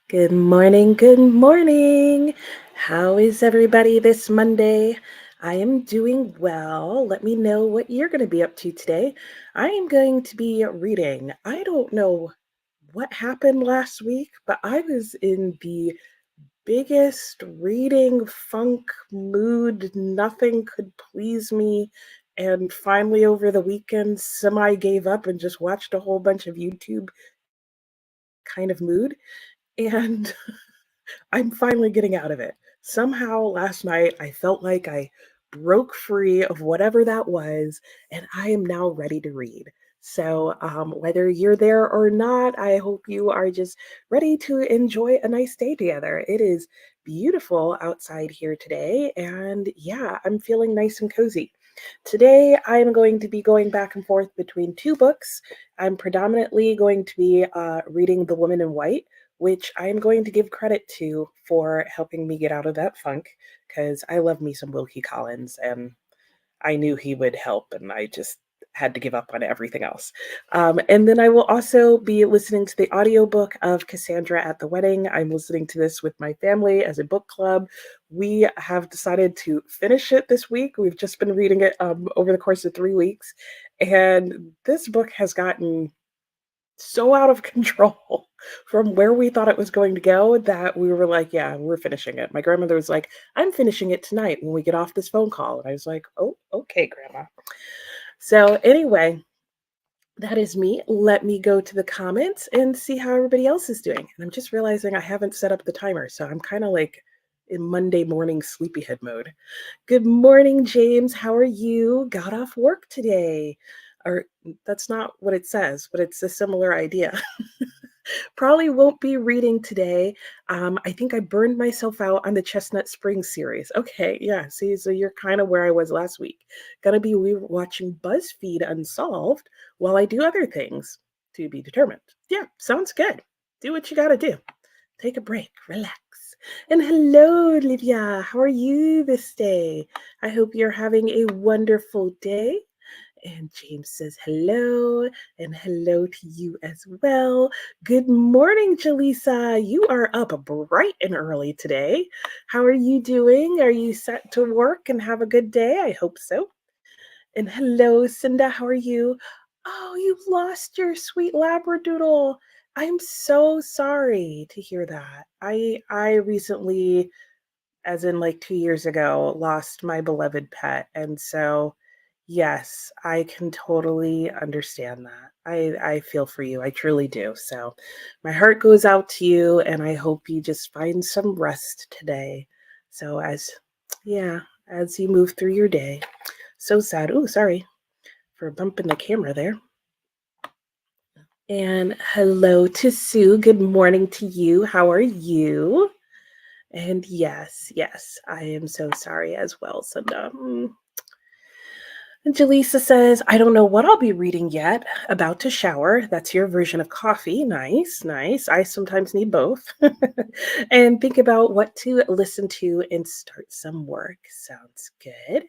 Good morning. Good morning. How is everybody this Monday? I am doing well. Let me know what you're going to be up to today. I am going to be reading. I don't know what happened last week, but I was in the biggest reading funk mood. Nothing could please me. And finally, over the weekend, semi gave up and just watched a whole bunch of YouTube kind of mood. And I'm finally getting out of it. Somehow last night I felt like I broke free of whatever that was, and I am now ready to read. So, whether you're there or not, I hope you are just ready to enjoy a nice day together. It is beautiful outside here today, and yeah, I'm feeling nice and cozy. Today, I'm going to be going back and forth between two books. I'm predominantly going to be reading The Woman in White, which I'm going to give credit to for helping me get out of that funk because I love me some Wilkie Collins and I knew he would help and I just had to give up on everything else. And then I will also be listening to the audiobook of Cassandra at the Wedding. I'm listening to this with my family as a book club. We have decided to finish it this week. We've just been reading it over the course of 3 weeks. And this book has gotten so out of control from where we thought it was going to go that we were like, yeah, we're finishing it. My grandmother was like, I'm finishing it tonight when we get off this phone call. And I was like, oh, okay, grandma. So, anyway, that is me. Let me go to the comments and see how everybody else is doing. And I'm just realizing I haven't set up the timer. So, I'm kind of like in Monday morning sleepyhead mode. Good morning, James. How are you? Got off work today. Or that's not what it says, but it's a similar idea. Probably won't be reading today. I think I burned myself out on the Chestnut Springs series. Okay, yeah. See, so you're kind of where I was last week. Gonna be watching BuzzFeed Unsolved while I do other things to be determined. Yeah, sounds good. Do what you gotta do. Take a break, relax. And hello, Olivia. How are you this day? I hope you're having a wonderful day. And James says hello, and hello to you as well. Good morning, Jaleesa. You are up bright and early today. How are you doing? Are you set to work and have a good day? I hope so. And hello, Cinda. How are you? Oh, you've lost your sweet Labradoodle. I'm so sorry to hear that. I recently, as in like 2 years ago, lost my beloved pet. And so, yes, I can totally understand that. I feel for you. I truly do. So, my heart goes out to you, and I hope you just find some rest today. So, yeah, as you move through your day. So sad. Oh, sorry for bumping the camera there. And hello to Sue. Good morning to you. How are you? And yes, I am so sorry as well, Sunda. And Jaleesa says, I don't know what I'll be reading yet. About to shower. That's your version of coffee. Nice, nice. I sometimes need both. And think about what to listen to and start some work. Sounds good.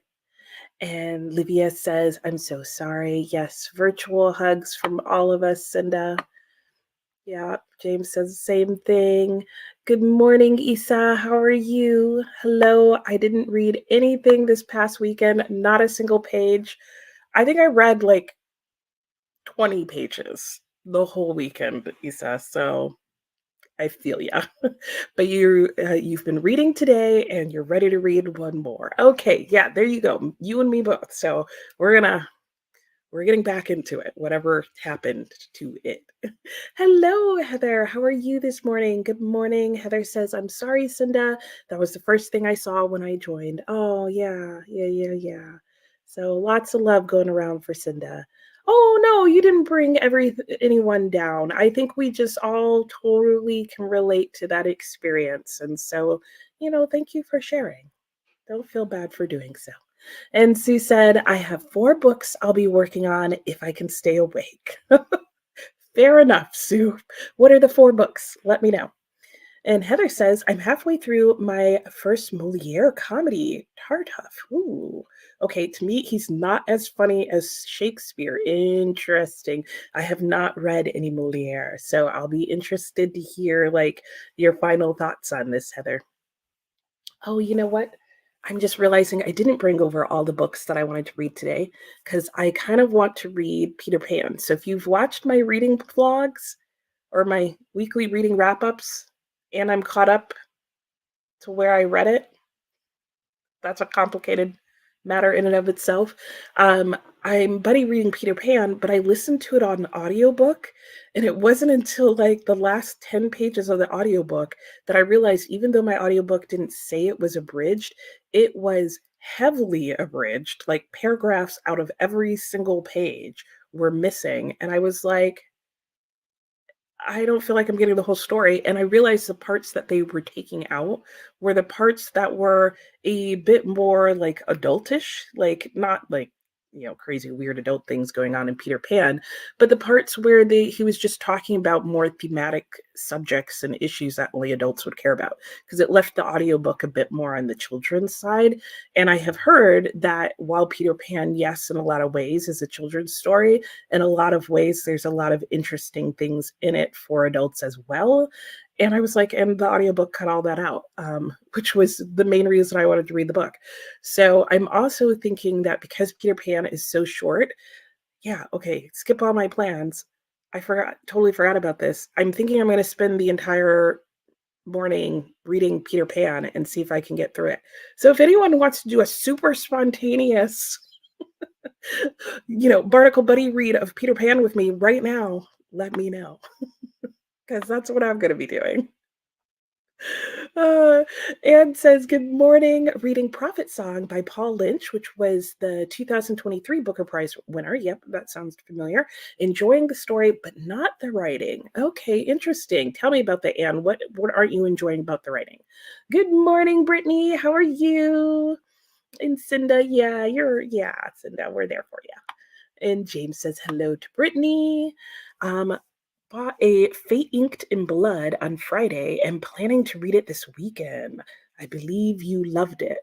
And Livia says, I'm so sorry. Yes, virtual hugs from all of us, Cinda. Yeah, James says the same thing. Good morning, Isa. How are you? Hello. I didn't read anything this past weekend, not a single page. I think I read like 20 pages the whole weekend, Isa. So I feel ya. But you've been reading today and you're ready to read one more. Okay, yeah, there you go. You and me both. So we're getting back into it, whatever happened to it. Hello, Heather. How are you this morning? Good morning. Heather says, I'm sorry, Cinda. That was the first thing I saw when I joined. Oh, yeah. So lots of love going around for Cinda. Oh no, you didn't bring anyone down. I think we just all totally can relate to that experience. And so, thank you for sharing. Don't feel bad for doing so. And Sue said, I have 4 books I'll be working on if I can stay awake. Fair enough, Sue. What are the 4 books? Let me know. And Heather says, I'm halfway through my first Moliere comedy, Tartuffe. Ooh. Okay, to me, he's not as funny as Shakespeare. Interesting. I have not read any Moliere, so I'll be interested to hear like your final thoughts on this, Heather. Oh, you know what? I'm just realizing I didn't bring over all the books that I wanted to read today because I kind of want to read Peter Pan. So if you've watched my reading vlogs or my weekly reading wrap ups and I'm caught up to where I read it, that's a complicated matter in and of itself. Um, I'm buddy reading Peter Pan, but I listened to it on audiobook, and it wasn't until like the last 10 pages of the audiobook that I realized even though my audiobook didn't say it was abridged, it was heavily abridged. Like paragraphs out of every single page were missing. And I was like, I don't feel like I'm getting the whole story. And I realized the parts that they were taking out were the parts that were a bit more like adultish, like not like, crazy weird adult things going on in Peter Pan, but the parts where he was just talking about more thematic subjects and issues that only adults would care about because it left the audiobook a bit more on the children's side. And I have heard that while Peter Pan, yes, in a lot of ways is a children's story, in a lot of ways, there's a lot of interesting things in it for adults as well. And I was like, and the audiobook cut all that out, which was the main reason I wanted to read the book. So I'm also thinking that because Peter Pan is so short, yeah, okay, skip all my plans. Totally forgot about this. I'm thinking I'm going to spend the entire morning reading Peter Pan and see if I can get through it. So if anyone wants to do a super spontaneous Barnacle Buddy read of Peter Pan with me right now, let me know. Because that's what I'm going to be doing. Uh, Anne says, good morning, reading Prophet Song by Paul Lynch, which was the 2023 Booker Prize winner. Yep, that sounds familiar. Enjoying the story, but not the writing. Okay, interesting. Tell me about that, Anne. What aren't you enjoying about the writing? Good morning, Brittany. How are you? And Cinda, Cinda, we're there for you. And James says hello to Brittany. Bought a Fate Inked in Blood on Friday and planning to read it this weekend. I believe you loved it.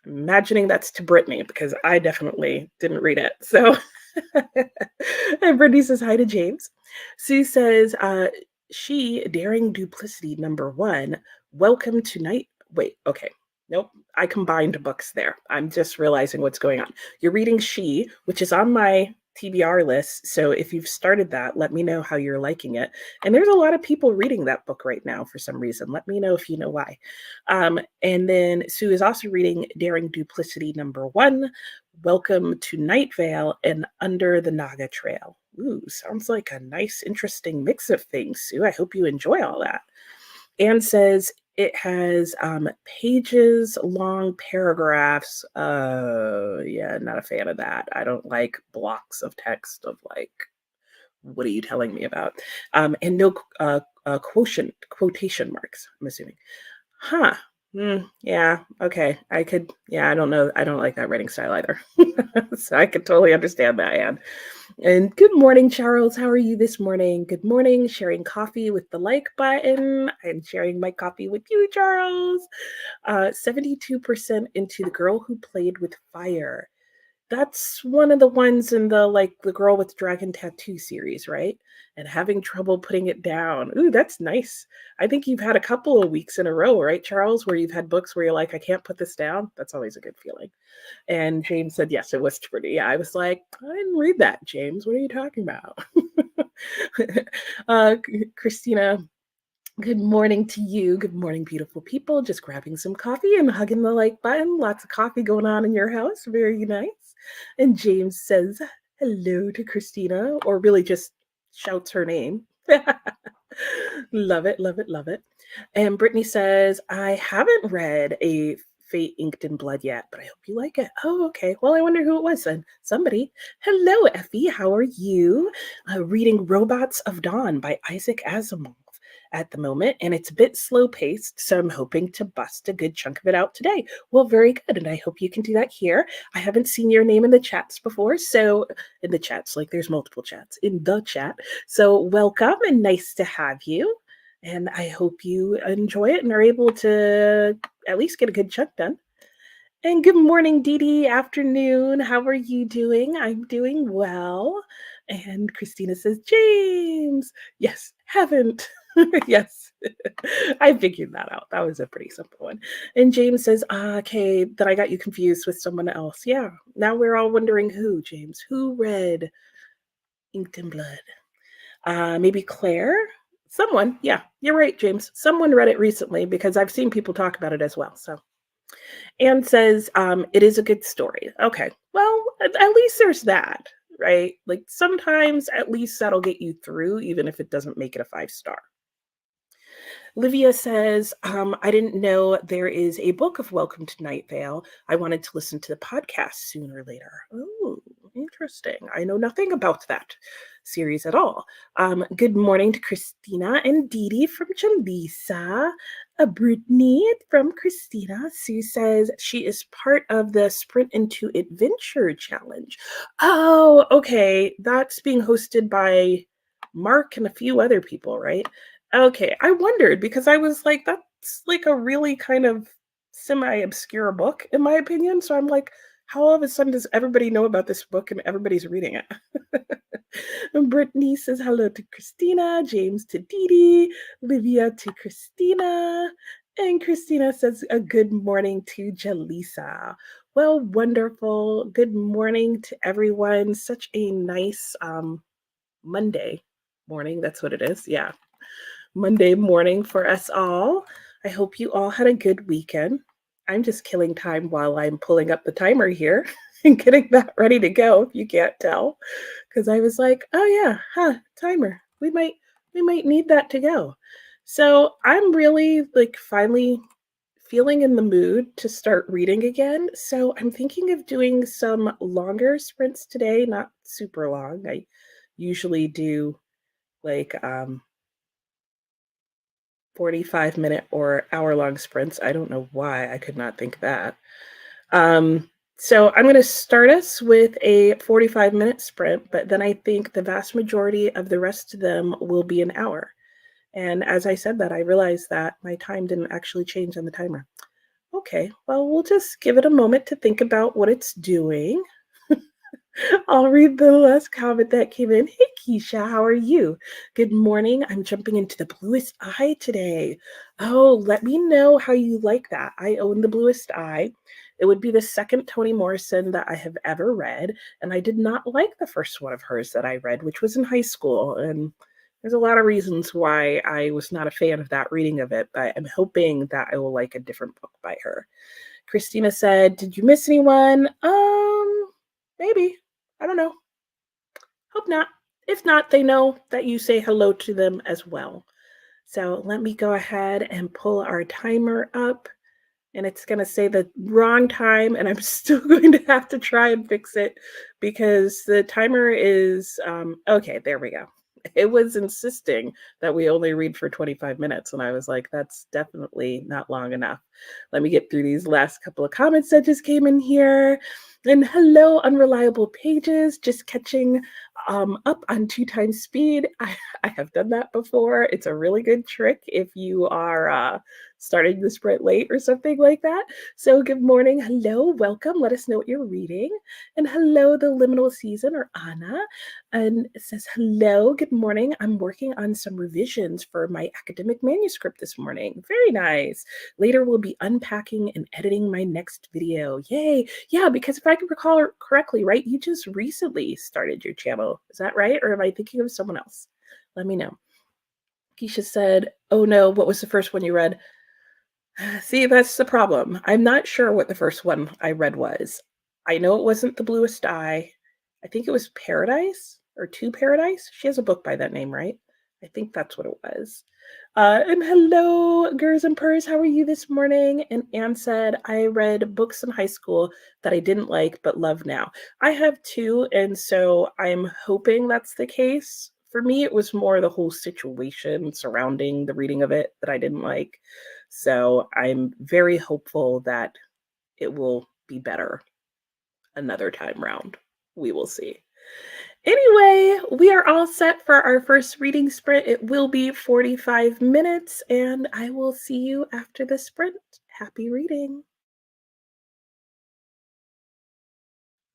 I'm imagining that's to Brittany because I definitely didn't read it. So, and Brittany says hi to James. Sue says, she daring duplicity number 1. Welcome to night. Wait, okay. Nope. I combined books there. I'm just realizing what's going on. You're reading She, which is on my TBR list. So if you've started that, let me know how you're liking it. And there's a lot of people reading that book right now for some reason. Let me know if you know why. And then Sue is also reading Daring Duplicity number 1, Welcome to Night Vale and Under the Naga Trail. Ooh, sounds like a nice, interesting mix of things, Sue. I hope you enjoy all that. Anne says it has pages long paragraphs. Yeah, not a fan of that. I don't like blocks of text of like, what are you telling me about? And no quotation marks, I'm assuming. Huh. Yeah. Okay. I don't know. I don't like that writing style either. So I could totally understand that, Anne. And good morning, Charles. How are you this morning? Good morning. Sharing coffee with the like button. I'm sharing my coffee with you, Charles. 72% into The Girl Who Played with Fire. That's one of the ones in the Girl with Dragon Tattoo series, right? And having trouble putting it down. Ooh, that's nice. I think you've had a couple of weeks in a row, right, Charles, where you've had books where you're like, I can't put this down. That's always a good feeling. And James said, yes, it was pretty. Yeah, I was like, I didn't read that, James. What are you talking about? Christina, good morning to you. Good morning, beautiful people. Just grabbing some coffee and hugging the like button. Lots of coffee going on in your house. Very nice. And James says hello to Christina, or really just shouts her name. Love it, love it, love it. And Brittany says, I haven't read a Fate Inked in Blood yet, but I hope you like it. Oh, okay. Well, I wonder who it was then. Somebody. Hello, Effie. How are you? Reading Robots of Dawn by Isaac Asimov at the moment, and it's a bit slow paced, so I'm hoping to bust a good chunk of it out today. Well, very good, and I hope you can do that here. I haven't seen your name in the chats before, so in the chats, like there's multiple chats in the chat. So welcome and nice to have you. And I hope you enjoy it and are able to at least get a good chunk done. And good morning, Dee Dee. Afternoon. How are you doing? I'm doing well. And Christina says, James. Yes, haven't. Yes, I figured that out. That was a pretty simple one. And James says, okay, that I got you confused with someone else. Yeah, now we're all wondering who, James. Who read Inked in Blood? Maybe Claire? Someone. Yeah, you're right, James. Someone read it recently because I've seen people talk about it as well. So Anne says, it is a good story. Okay. Well, at least there's that, right? Like sometimes at least that'll get you through, even if it doesn't make it a 5 star. Livia says, I didn't know there is a book of Welcome to Night Vale. I wanted to listen to the podcast sooner or later. Oh, interesting. I know nothing about that series at all. Good morning to Christina and Dee Dee from Jaleesa. Brittany from Christina. Sue says she is part of the Sprint into Adventure Challenge. Oh, okay. That's being hosted by Mark and a few other people, right? Okay, I wondered because I was like, that's like a really kind of semi-obscure book, in my opinion. So I'm like, how all of a sudden does everybody know about this book and everybody's reading it? And Brittany says hello to Christina, James to Dee Dee, Livia to Christina, and Christina says a good morning to Jaleesa. Well, wonderful. Good morning to everyone. Such a nice Monday morning. That's what it is. Yeah. Monday morning for us all. I hope you all had a good weekend. I'm just killing time while I'm pulling up the timer here and getting that ready to go, if you can't tell. Because I was like, oh yeah, timer. We might need that to go. So I'm really like finally feeling in the mood to start reading again. So I'm thinking of doing some longer sprints today, not super long. I usually do like 45-minute or hour-long sprints. I don't know why I could not think of that. So I'm going to start us with a 45-minute sprint, but then I think the vast majority of the rest of them will be an hour. And as I said that, I realized that my time didn't actually change on the timer. Okay, well, we'll just give it a moment to think about what it's doing. I'll read the last comment that came in. Hey, Keisha, how are you? Good morning. I'm jumping into the bluest eye today. Oh, let me know how you like that. I own the bluest eye. It would be the second Toni Morrison that I have ever read. And I did not like the first one of hers that I read, which was in high school. And there's a lot of reasons why I was not a fan of that reading of it, but I'm hoping that I will like a different book by her. Christina said, did you miss anyone? Maybe. I don't know. Hope not. If not, they know that you say hello to them as well. So let me go ahead and pull our timer up. And it's going to say the wrong time. And I'm still going to have to try and fix it because the timer is okay. There we go. It was insisting that we only read for 25 minutes. And I was like, that's definitely not long enough. Let me get through these last couple of comments that just came in here. And hello, unreliable pages, just catching up on 2 times speed. I have done that before. It's a really good trick if you are starting the sprint late or something like that. So good morning, hello, welcome. Let us know what you're reading. And hello, the liminal season or Anna. And it says, hello, good morning. I'm working on some revisions for my academic manuscript this morning. Very nice. Later we'll be unpacking and editing my next video. Yay. Yeah, because if I can recall correctly, right, you just recently started your channel. Is that right? Or am I thinking of someone else? Let me know. Keisha said, oh no, what was the first one you read? See, that's the problem. I'm not sure what the first one I read was. I know it wasn't The Bluest Eye. I think it was Paradise or To Paradise. She has a book by that name, right? I think that's what it was. And hello, Gers and Purrs. How are you this morning? And Anne said, I read books in high school that I didn't like but love now. I have two, and so I'm hoping that's the case. For me, it was more the whole situation surrounding the reading of it that I didn't like. So I'm very hopeful that it will be better another time round. We will see. Anyway, we are all set for our first reading sprint. It will be 45 minutes, and I will see you after the sprint. Happy reading.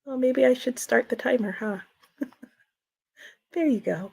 Well, maybe I should start the timer, huh? There you go.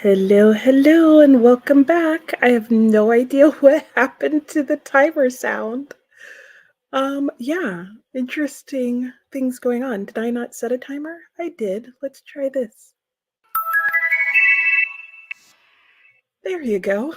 Hello, hello, and welcome back. I have no idea what happened to the timer sound. Yeah, interesting things going on. Did I not set a timer? I did. Let's try this. There you go.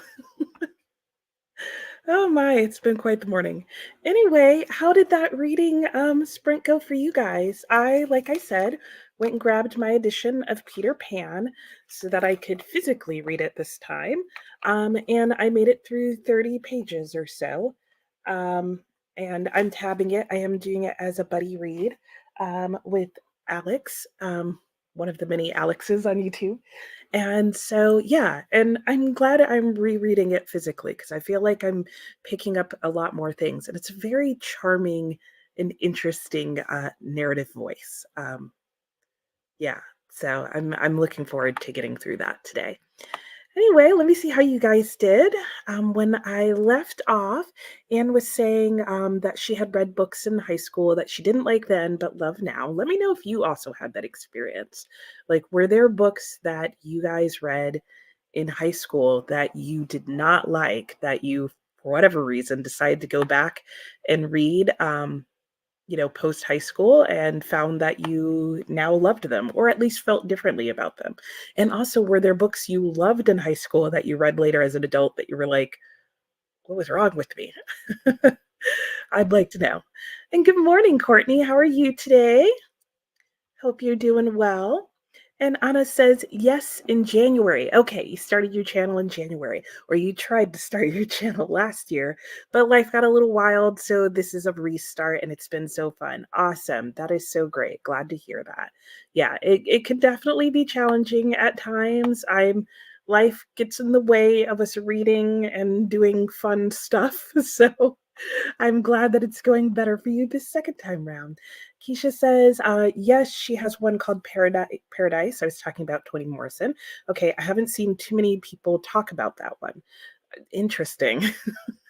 Oh my, it's been quite the morning. Anyway, how did that reading sprint go for you guys? Like I said, went and grabbed my edition of Peter Pan so that I could physically read it this time. And I made it through 30 pages or so. Um, and I'm tabbing it. I am doing it as a buddy read with Alex, one of the many Alexes on YouTube. And so, yeah, and I'm glad I'm rereading it physically because I feel like I'm picking up a lot more things. And it's a very charming and interesting narrative voice. Yeah, so I'm looking forward to getting through that today. Anyway, let me see how you guys did. When I left off, Anne was saying that she had read books in high school that she didn't like then but love now. Let me know if you also had that experience. Like, were there books that you guys read in high school that you did not like, that you, for whatever reason, decided to go back and read? Post high school and found that you now loved them or at least felt differently about them? And also, were there books you loved in high school that you read later as an adult that you were like, what was wrong with me? I'd like to know. And good morning, Courtney. How are you today? Hope you're doing well. And Anna says, yes, in January. Okay, you started your channel in January, or you tried to start your channel last year, but life got a little wild, so this is a restart, and it's been so fun. Awesome. That is so great. Glad to hear that. Yeah, it could definitely be challenging at times. Life gets in the way of us reading and doing fun stuff, so I'm glad that it's going better for you this second time round. Keisha says, yes, she has one called Paradise. I was talking about Toni Morrison. Okay, I haven't seen too many people talk about that one. Interesting.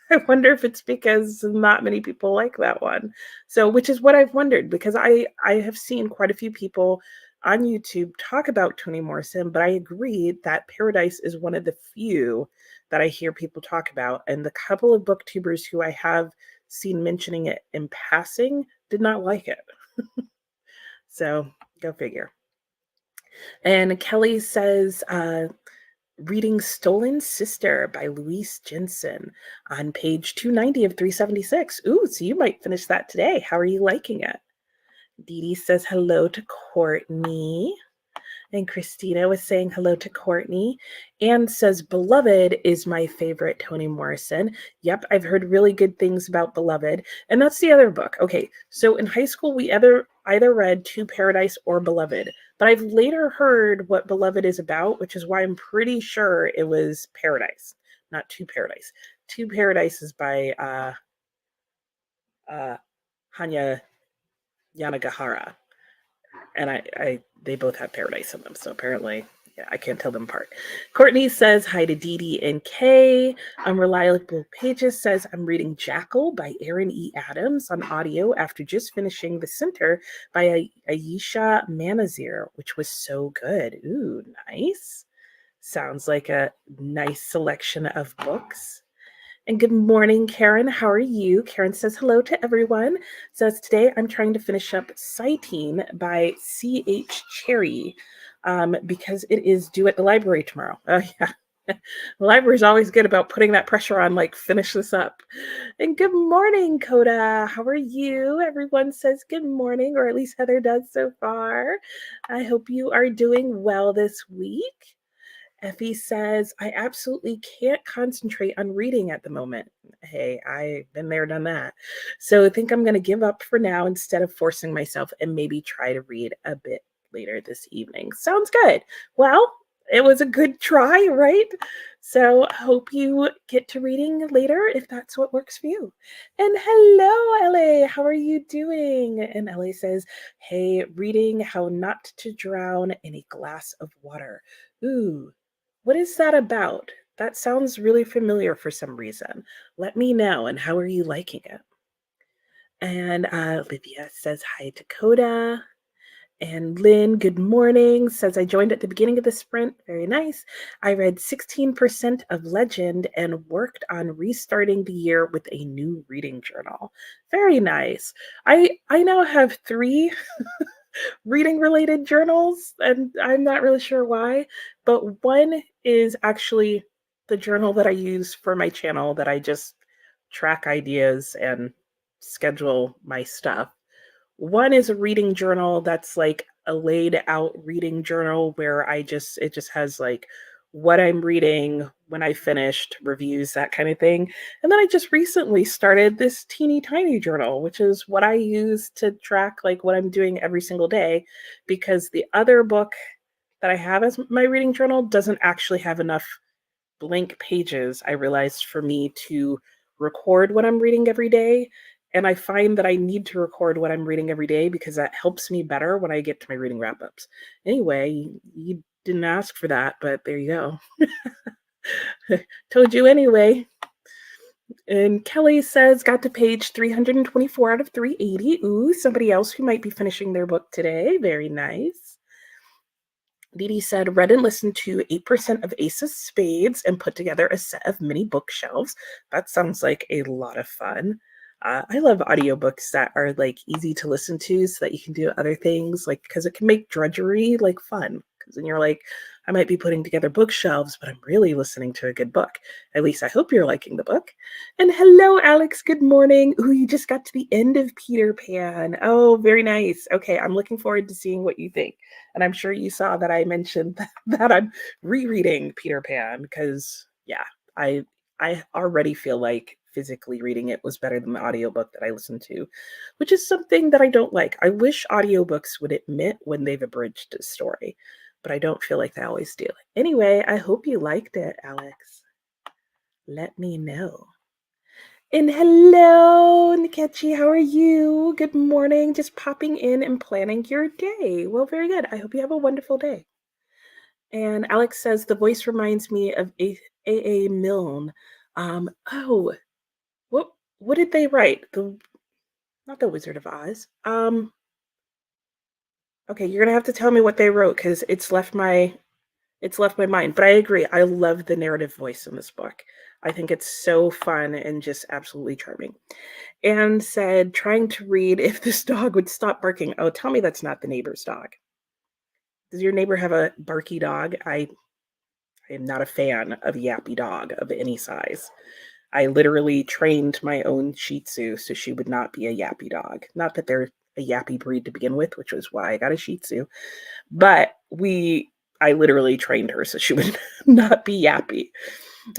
I wonder if it's because not many people like that one. So, which is what I've wondered, because I have seen quite a few people on YouTube talk about Toni Morrison, but I agree that Paradise is one of the few that I hear people talk about. And the couple of booktubers who I have seen mentioning it in passing did not like it. So, go figure. And Kelly says, reading Stolen Sister by Louise Jensen on page 290 of 376. Ooh, so you might finish that today. How are you liking it? Dee Dee says hello to Courtney. And Christina was saying hello to Courtney. Anne says, Beloved is my favorite Toni Morrison. Yep, I've heard really good things about Beloved. And that's the other book. Okay, so in high school, we either read To Paradise or Beloved. But I've later heard what Beloved is about, which is why I'm pretty sure it was Paradise, not To Paradise. To Paradise is by Hanya Yanagihara. And they both have Paradise in them, so apparently, yeah, I can't tell them apart. Courtney says hi to Dee Dee and Kay. Unreliable Pages says I'm reading Jackal by Aaron E. Adams on audio after just finishing The Center by Ayesha Manazir, which was so good. Ooh, nice. Sounds like a nice selection of books. And good morning, Karen. How are you? Karen says hello to everyone. Says today I'm trying to finish up Sighting by C.H. Cherry because it is due at the library tomorrow. Oh, yeah. The library is always good about putting that pressure on, like, finish this up. And good morning, Coda. How are you? Everyone says good morning, or at least Heather does so far. I hope you are doing well this week. Effie says, I absolutely can't concentrate on reading at the moment. Hey, I've been there, done that. So I think I'm going to give up for now instead of forcing myself and maybe try to read a bit later this evening. Sounds good. Well, it was a good try, right? So hope you get to reading later if that's what works for you. And hello, LA. How are you doing? And LA says, hey, reading How Not to Drown in a Glass of Water. Ooh, what is that about? That sounds really familiar for some reason. Let me know. And how are you liking it? And Livia says hi to Coda. And Lynn, good morning, says I joined at the beginning of the sprint. Very nice. I read 16% of Legend and worked on restarting the year with a new reading journal. Very nice. I now have 3 reading related journals, and I'm not really sure why, but one is actually the journal that I use for my channel that I just track ideas and schedule my stuff. One is a reading journal that's like a laid out reading journal where it just has like what I'm reading, when I finished, reviews, that kind of thing. And then I just recently started this teeny tiny journal, which is what I use to track like what I'm doing every single day, because the other book that I have as my reading journal doesn't actually have enough blank pages, I realized, for me to record what I'm reading every day. And I find that I need to record what I'm reading every day because that helps me better when I get to my reading wrap ups. Anyway, you didn't ask for that, but there you go. Told you anyway. And Kelly says, got to page 324 out of 380. Ooh, somebody else who might be finishing their book today. Very nice. Dee said, read and listened to 8% of Ace of Spades and put together a set of mini bookshelves. That sounds like a lot of fun. I love audiobooks that are like easy to listen to so that you can do other things, like because it can make drudgery like fun. Because then you're like, I might be putting together bookshelves, but I'm really listening to a good book. At least I hope you're liking the book. And hello, Alex. Good morning. Ooh, you just got to the end of Peter Pan. Oh, very nice. Okay, I'm looking forward to seeing what you think. And I'm sure you saw that I mentioned that I'm rereading Peter Pan because, yeah, I I already feel like physically reading it was better than the audiobook that I listened to, which is something that I don't like. I wish audiobooks would admit when they've abridged a story, but I don't feel like they always do. Anyway, I hope you liked it, Alex. Let me know. And hello, Nikechi, how are you? Good morning. Just popping in and planning your day. Well, very good. I hope you have a wonderful day. And Alex says the voice reminds me of A. Milne. Oh, what did they write? The Not the Wizard of Oz. Okay, you're gonna have to tell me what they wrote because it's left my mind. But I agree. I love the narrative voice in this book. I think it's so fun and just absolutely charming. And said, trying to read if this dog would stop barking. Oh, tell me that's not the neighbor's dog. Does your neighbor have a barky dog? I am not a fan of a yappy dog of any size. I literally trained my own Shih Tzu so she would not be a yappy dog. Not that they're a yappy breed to begin with, which was why I got a Shih Tzu, but I literally trained her so she would not be yappy.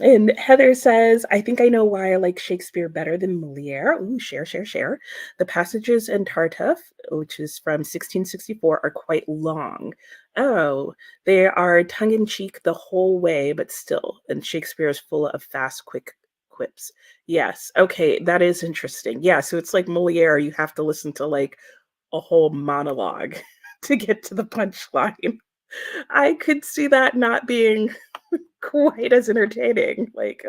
And Heather says, I think I know why I like Shakespeare better than Moliere. Ooh, share, share, share. The passages in Tartuffe, which is from 1664, are quite long. Oh, they are tongue in cheek the whole way, but still. And Shakespeare is full of fast, quick quips. Yes. Okay. That is interesting. Yeah. So it's like Moliere, you have to listen to like a whole monologue to get to the punchline. I could see that not being quite as entertaining. Like,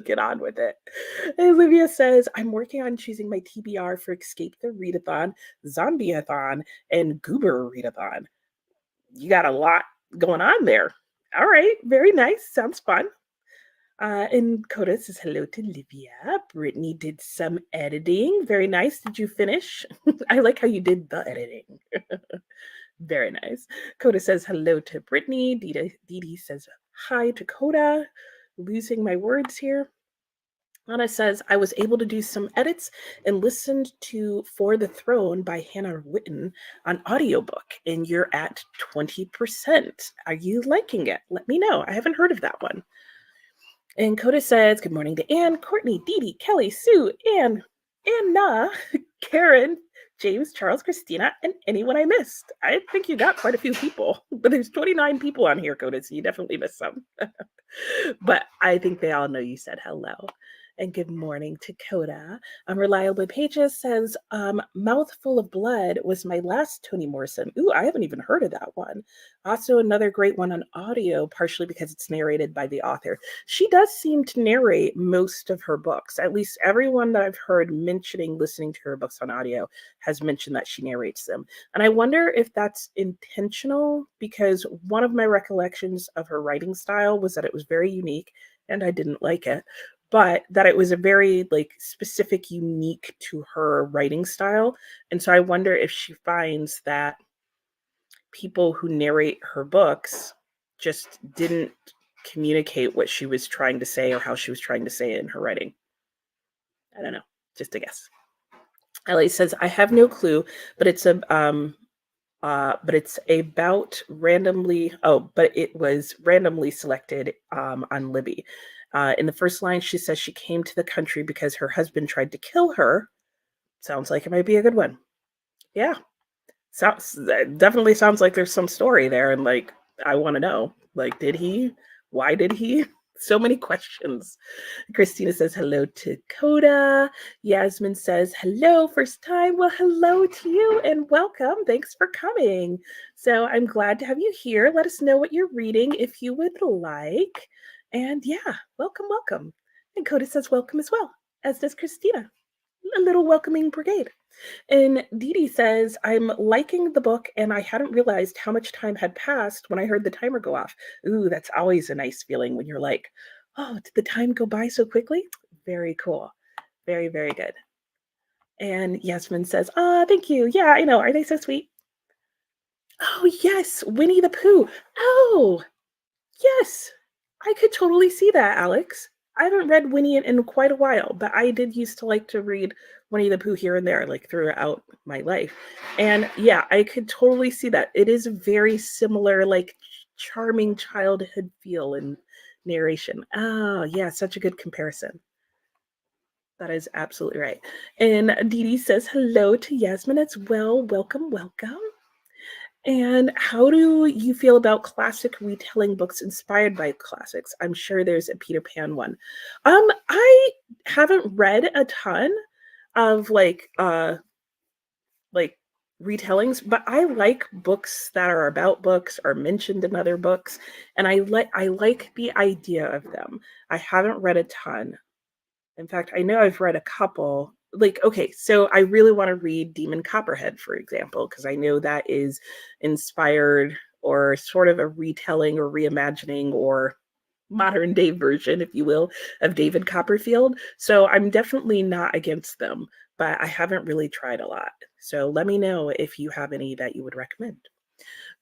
get on with it. Olivia says, I'm working on choosing my TBR for Escape the Readathon, Zombieathon, and Goober Readathon. You got a lot going on there. All right, very nice. Sounds fun. And Coda says hello to Livia. Brittany did some editing. Very nice. Did you finish? I like how you did the editing. Very nice. Coda says hello to Brittany. Dee says hi to Coda. Losing my words here. Anna says, I was able to do some edits and listened to For the Throne by Hannah Witten on audiobook, and you're at 20%. Are you liking it? Let me know. I haven't heard of that one. And Coda says, good morning to Anne, Courtney, Dee, Kelly, Sue, Anna, Karen, James, Charles, Christina, and anyone I missed. I think you got quite a few people, but there's 29 people on here, Coda, so you definitely missed some. But I think they all know you said hello. And good morning to Coda. Unreliable Pages says, Mouthful of Blood was my last Toni Morrison. Ooh, I haven't even heard of that one. Also, another great one on audio, partially because it's narrated by the author. She does seem to narrate most of her books. At least everyone that I've heard mentioning listening to her books on audio has mentioned that she narrates them. And I wonder if that's intentional because one of my recollections of her writing style was that it was very unique and I didn't like it, but that it was a very like specific, unique to her writing style. And so I wonder if she finds that people who narrate her books just didn't communicate what she was trying to say or how she was trying to say it in her writing. I don't know, just a guess. Ellie says, I have no clue, but it's about randomly. Oh, but it was randomly selected on Libby. In the first line, she says she came to the country because her husband tried to kill her. Sounds like it might be a good one. Yeah, sounds definitely sounds like there's some story there, and like I want to know, like, did he? Why did he? So many questions. Christina says hello to Coda. Yasmin says hello, first time. Well, hello to you and welcome. Thanks for coming. So I'm glad to have you here. Let us know what you're reading if you would like. And yeah, welcome, welcome. And Coda says welcome as well, as does Christina. A little welcoming brigade. And Dee Dee says, I'm liking the book and I hadn't realized how much time had passed when I heard the timer go off. Ooh, that's always a nice feeling when you're like, oh, did the time go by so quickly? Very cool. Very, very good. And Yasmin says, thank you. Yeah, I know. Are they so sweet? Oh, yes. Winnie the Pooh. Oh, yes. I could totally see that, Alex. I haven't read Winnie in quite a while, but I did used to like to read Winnie the Pooh here and there, like throughout my life. And yeah, I could totally see that. It is very similar, like charming childhood feel and narration. Oh, yeah, such a good comparison. That is absolutely right. And Dee Dee says hello to Yasmin as well. Welcome, welcome. And how do you feel about classic retelling books inspired by classics? I'm sure there's a Peter Pan one. I haven't read a ton of like retellings, but I like books that are about books or mentioned in other books, and I like the idea of them. I haven't read a ton. In fact, I know I've read a couple. Like, okay, so I really want to read Demon Copperhead, for example, because I know that is inspired or sort of a retelling or reimagining or modern day version, if you will, of David Copperfield. So I'm definitely not against them, but I haven't really tried a lot. So let me know if you have any that you would recommend.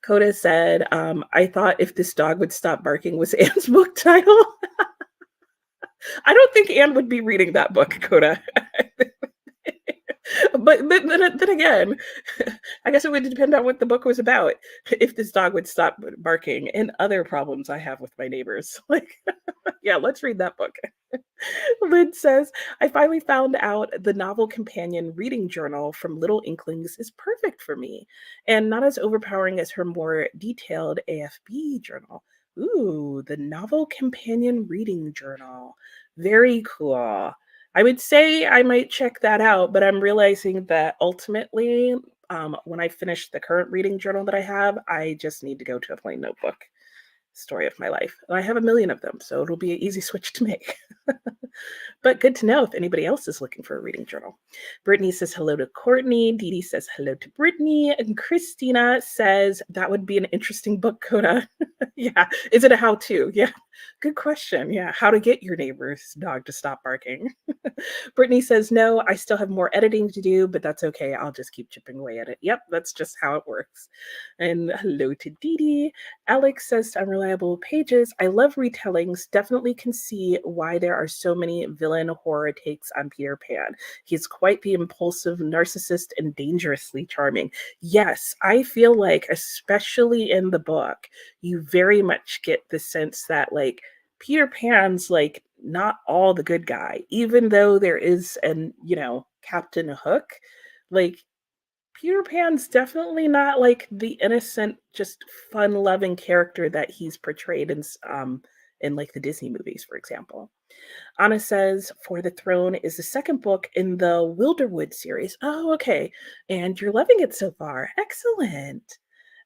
Coda said, I thought If This Dog Would Stop Barking was Anne's book title. I don't think Anne would be reading that book, Coda. But then again, I guess it would depend on what the book was about. If this dog would stop barking and other problems I have with my neighbors. Like, yeah, let's read that book. Lynn says, I finally found out the novel companion reading journal from Little Inklings is perfect for me and not as overpowering as her more detailed AFB journal. Ooh, the novel companion reading journal. Very cool. I would say I might check that out, but I'm realizing that ultimately, when I finish the current reading journal that I have, I just need to go to a plain notebook. Story of my life. And I have a million of them, so it'll be an easy switch to make. But good to know if anybody else is looking for a reading journal. Brittany says hello to Courtney. Dee Dee says hello to Brittany. And Christina says that would be an interesting book, Coda. Yeah. Is it a how to? Yeah. Good question. Yeah. How to get your neighbor's dog to stop barking. Brittany says, no, I still have more editing to do, but that's okay. I'll just keep chipping away at it. Yep. That's just how it works. And hello to Dee Dee. Alex says to Unreliable Pages, I love retellings. Definitely can see why there are so many villain horror takes on Peter Pan. He's quite the impulsive narcissist and dangerously charming. Yes, I feel like, especially in the book, you very much get the sense that, like, Peter Pan's like not all the good guy, even though there is Captain Hook. Like, Peter Pan's definitely not like the innocent, just fun-loving character that he's portrayed in like the Disney movies, for example. Anna says, For the Throne is the second book in the Wilderwood series. Oh, okay. And you're loving it so far. Excellent.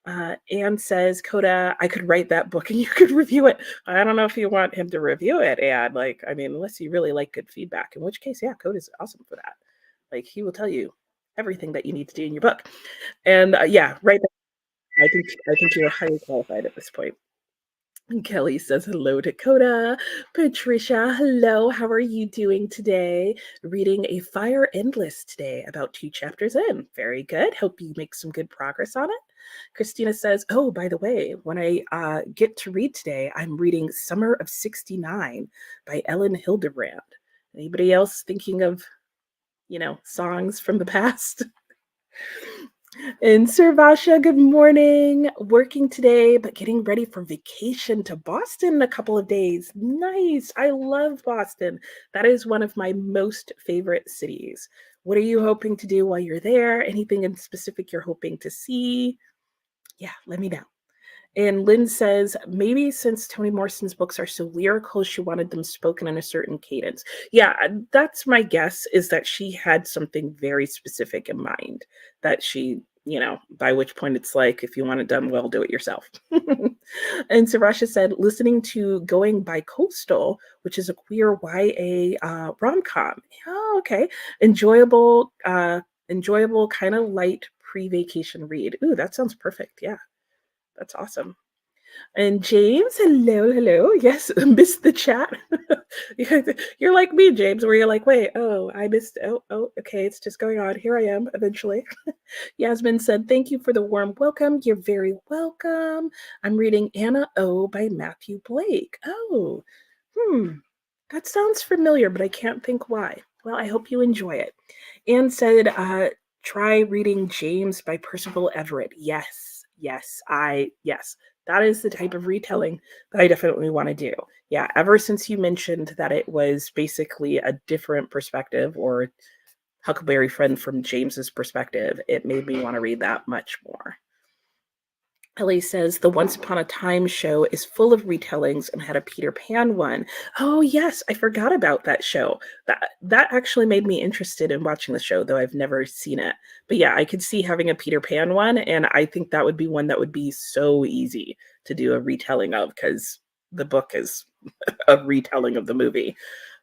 Anne says, Coda, I could write that book and you could review it. I don't know if you want him to review it, Anne. Like, I mean, unless you really like good feedback, in which case, yeah, Coda's awesome for that. Like, he will tell you everything that you need to do in your book. And yeah, right. I think you're highly qualified at this point. Kelly says hello, Dakota. Patricia, hello. How are you doing today? Reading A Fire Endless today, about 2 chapters in. Very good. Hope you make some good progress on it. Christina says, oh, by the way, when I get to read today, I'm reading Summer of 69 by Ellen Hildebrand. Anybody else thinking of, songs from the past? And Sarvasha, good morning. Working today, but getting ready for vacation to Boston in a couple of days. Nice. I love Boston. That is one of my most favorite cities. What are you hoping to do while you're there? Anything in specific you're hoping to see? Yeah, let me know. And Lynn says, maybe since Toni Morrison's books are so lyrical, she wanted them spoken in a certain cadence. Yeah, that's my guess, is that she had something very specific in mind that she, by which point it's like, if you want it done well, do it yourself. And Sarasha said, listening to Going by Coastal, which is a queer YA rom-com. Oh, okay. Enjoyable, kind of light pre-vacation read. Ooh, that sounds perfect. Yeah. That's awesome. And James, hello. Yes, missed the chat. You're like me, James, where you're like, wait, oh, I missed. Oh, okay, it's just going on. Here I am eventually. Yasmin said, thank you for the warm welcome. You're very welcome. I'm reading Anna O by Matthew Blake. Oh, that sounds familiar, but I can't think why. Well, I hope you enjoy it. Anne said, try reading James by Percival Everett. Yes. That is the type of retelling that I definitely want to do. Yeah, ever since you mentioned that it was basically a different perspective, or Huckleberry Friend from James's perspective, it made me want to read that much more. Ellie says the Once Upon a Time show is full of retellings and had a Peter Pan one. Oh yes, I forgot about that show. That actually made me interested in watching the show, though I've never seen it. But yeah, I could see having a Peter Pan one, and I think that would be one that would be so easy to do a retelling of, because the book is a retelling of the movie.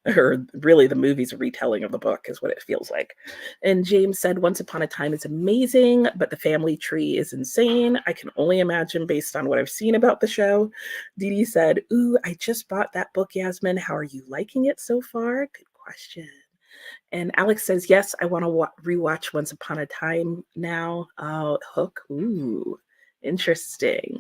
Or really the movie's a retelling of the book is what it feels like. And James said, Once Upon a Time is amazing, but the family tree is insane. I can only imagine based on what I've seen about the show. Dee Dee said, ooh, I just bought that book, Yasmin. How are you liking it so far? Good question. And Alex says, yes, I want to rewatch Once Upon a Time now. Hook. Ooh, interesting.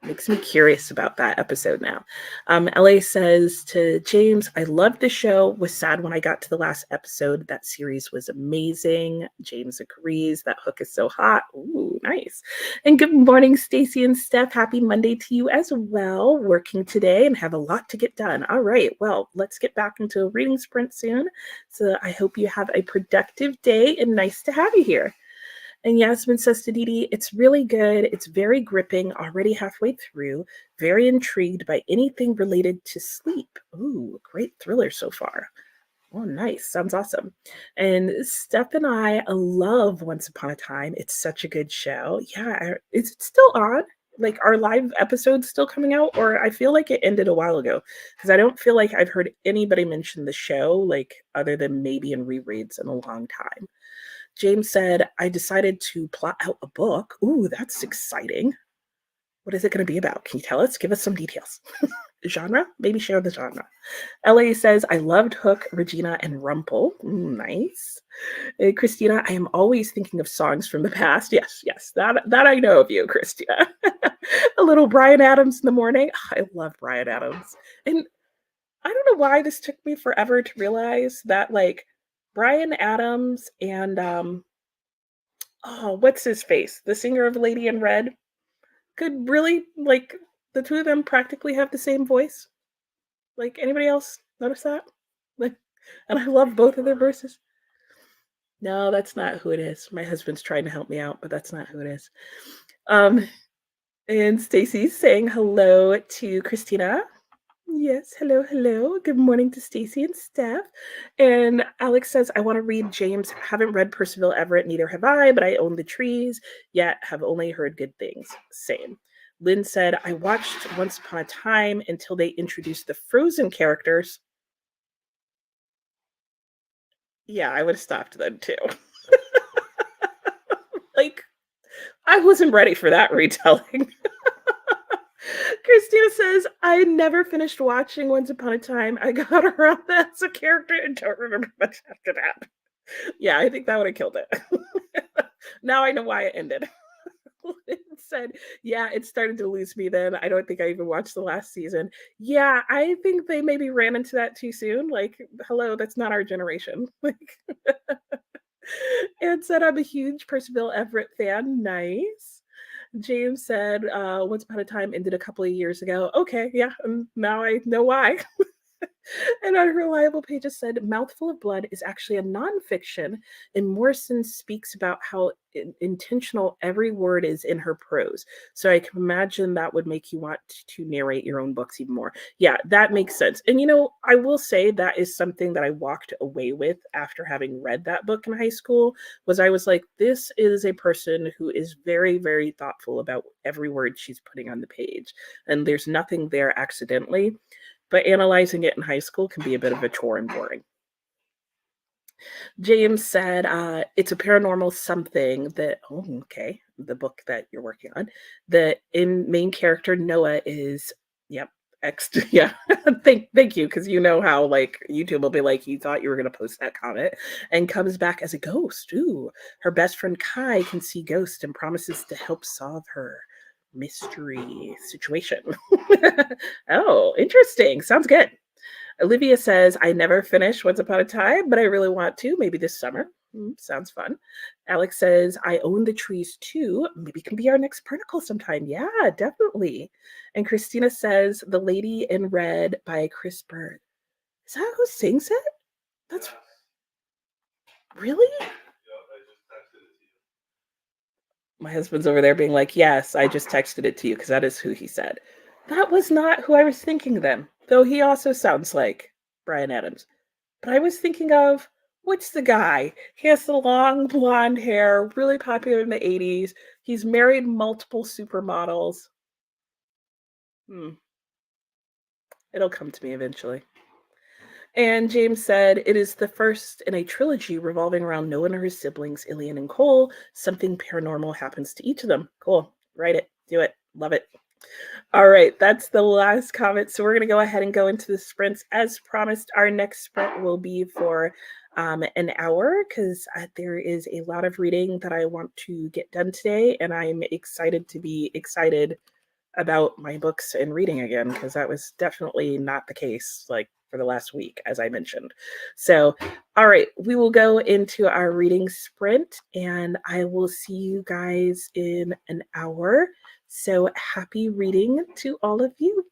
Makes me curious about that episode now. LA says to James, I loved the show. Was sad when I got to the last episode. That series was amazing. James agrees. That hook is so hot. Ooh, nice. And good morning, Stacy and Steph. Happy Monday to you as well. Working today and have a lot to get done. All right. Well, let's get back into a reading sprint soon. So I hope you have a productive day, and nice to have you here. And Yasmin says to Dee Dee, it's really good. It's very gripping, already halfway through. Very intrigued by anything related to sleep. Ooh, great thriller so far. Oh, nice. Sounds awesome. And Steph and I love Once Upon a Time. It's such a good show. Yeah, is it still on? Like, are live episodes still coming out? Or I feel like it ended a while ago, because I don't feel like I've heard anybody mention the show, like, other than maybe in rereads in a long time. James said, I decided to plot out a book. Ooh, that's exciting. What is it going to be about? Can you tell us? Give us some details. Genre? Maybe share the genre. LA says, I loved Hook, Regina, and Rumple. Nice. Christina, I am always thinking of songs from the past. Yes, that I know of you, Christina. A little Bryan Adams in the morning. I love Bryan Adams. And I don't know why this took me forever to realize that, like, Bryan Adams and what's his face? The singer of Lady in Red could really, like, the two of them practically have the same voice. Like, anybody else notice that? Like, and I love both of their verses. No, that's not who it is. My husband's trying to help me out, but that's not who it is. And Stacy's saying hello to Christina. Yes, hello, hello. Good morning to Stacy and Steph. And Alex says, I want to read James. Haven't read Percival Everett, neither have I, but I own the trees, yet have only heard good things. Same. Lynn said, I watched Once Upon a Time until they introduced the Frozen characters. Yeah, I would have stopped then too. Like, I wasn't ready for that retelling. Christina says, I never finished watching Once Upon a Time. I got around that as a character and don't remember much after that. Yeah, I think that would have killed it. Now I know why it ended. It said, yeah, it started to lose me then. I don't think I even watched the last season. Yeah, I think they maybe ran into that too soon. Like, hello, that's not our generation. Like, and said, I'm a huge Percival Everett fan. Nice. James said, Once Upon a Time ended a couple of years ago. Okay, yeah, now I know why. And on Reliable Pages said, Mouthful of Blood is actually a nonfiction, and Morrison speaks about how intentional every word is in her prose. So I can imagine that would make you want to narrate your own books even more. Yeah, that makes sense. And I will say that is something that I walked away with after having read that book in high school, was I was like, this is a person who is very, very thoughtful about every word she's putting on the page. And there's nothing there accidentally, but analyzing it in high school can be a bit of a chore and boring. James said, it's a paranormal something that, oh, okay, the book that you're working on. The in main character Noah is, yep, X, yeah. Thank you, because you know how like YouTube will be like, you thought you were gonna post that comment, and comes back as a ghost. Ooh, her best friend Kai can see ghosts and promises to help solve her mystery situation. Oh, interesting. Sounds good. Olivia says, I never finished Once Upon a Time, but I really want to, maybe this summer. Sounds fun. Alex says, I own the trees too. Maybe it can be our next particle sometime. Yeah, definitely. And Christina says, The Lady in Red by Chris Bird. Is that who sings it? That's really? My husband's over there being like, Yes, I just texted it to you because that is who he said. That was not who I was thinking then, though he also sounds like Brian Adams. But I was thinking of, what's the guy? He has the long blonde hair, really popular in the 80s. He's married multiple supermodels. Hmm, it'll come to me eventually. And James said, it is the first in a trilogy revolving around Noah and her siblings, Ilian and Cole. Something paranormal happens to each of them. Cool. Write it. Do it. Love it. All right, that's the last comment. So we're going to go ahead and go into the sprints. As promised, our next sprint will be for an hour because there is a lot of reading that I want to get done today. And I'm excited to be excited about my books and reading again because that was definitely not the case like for the last week, as I mentioned. So, all right, we will go into our reading sprint and I will see you guys in an hour. So, happy reading to all of you.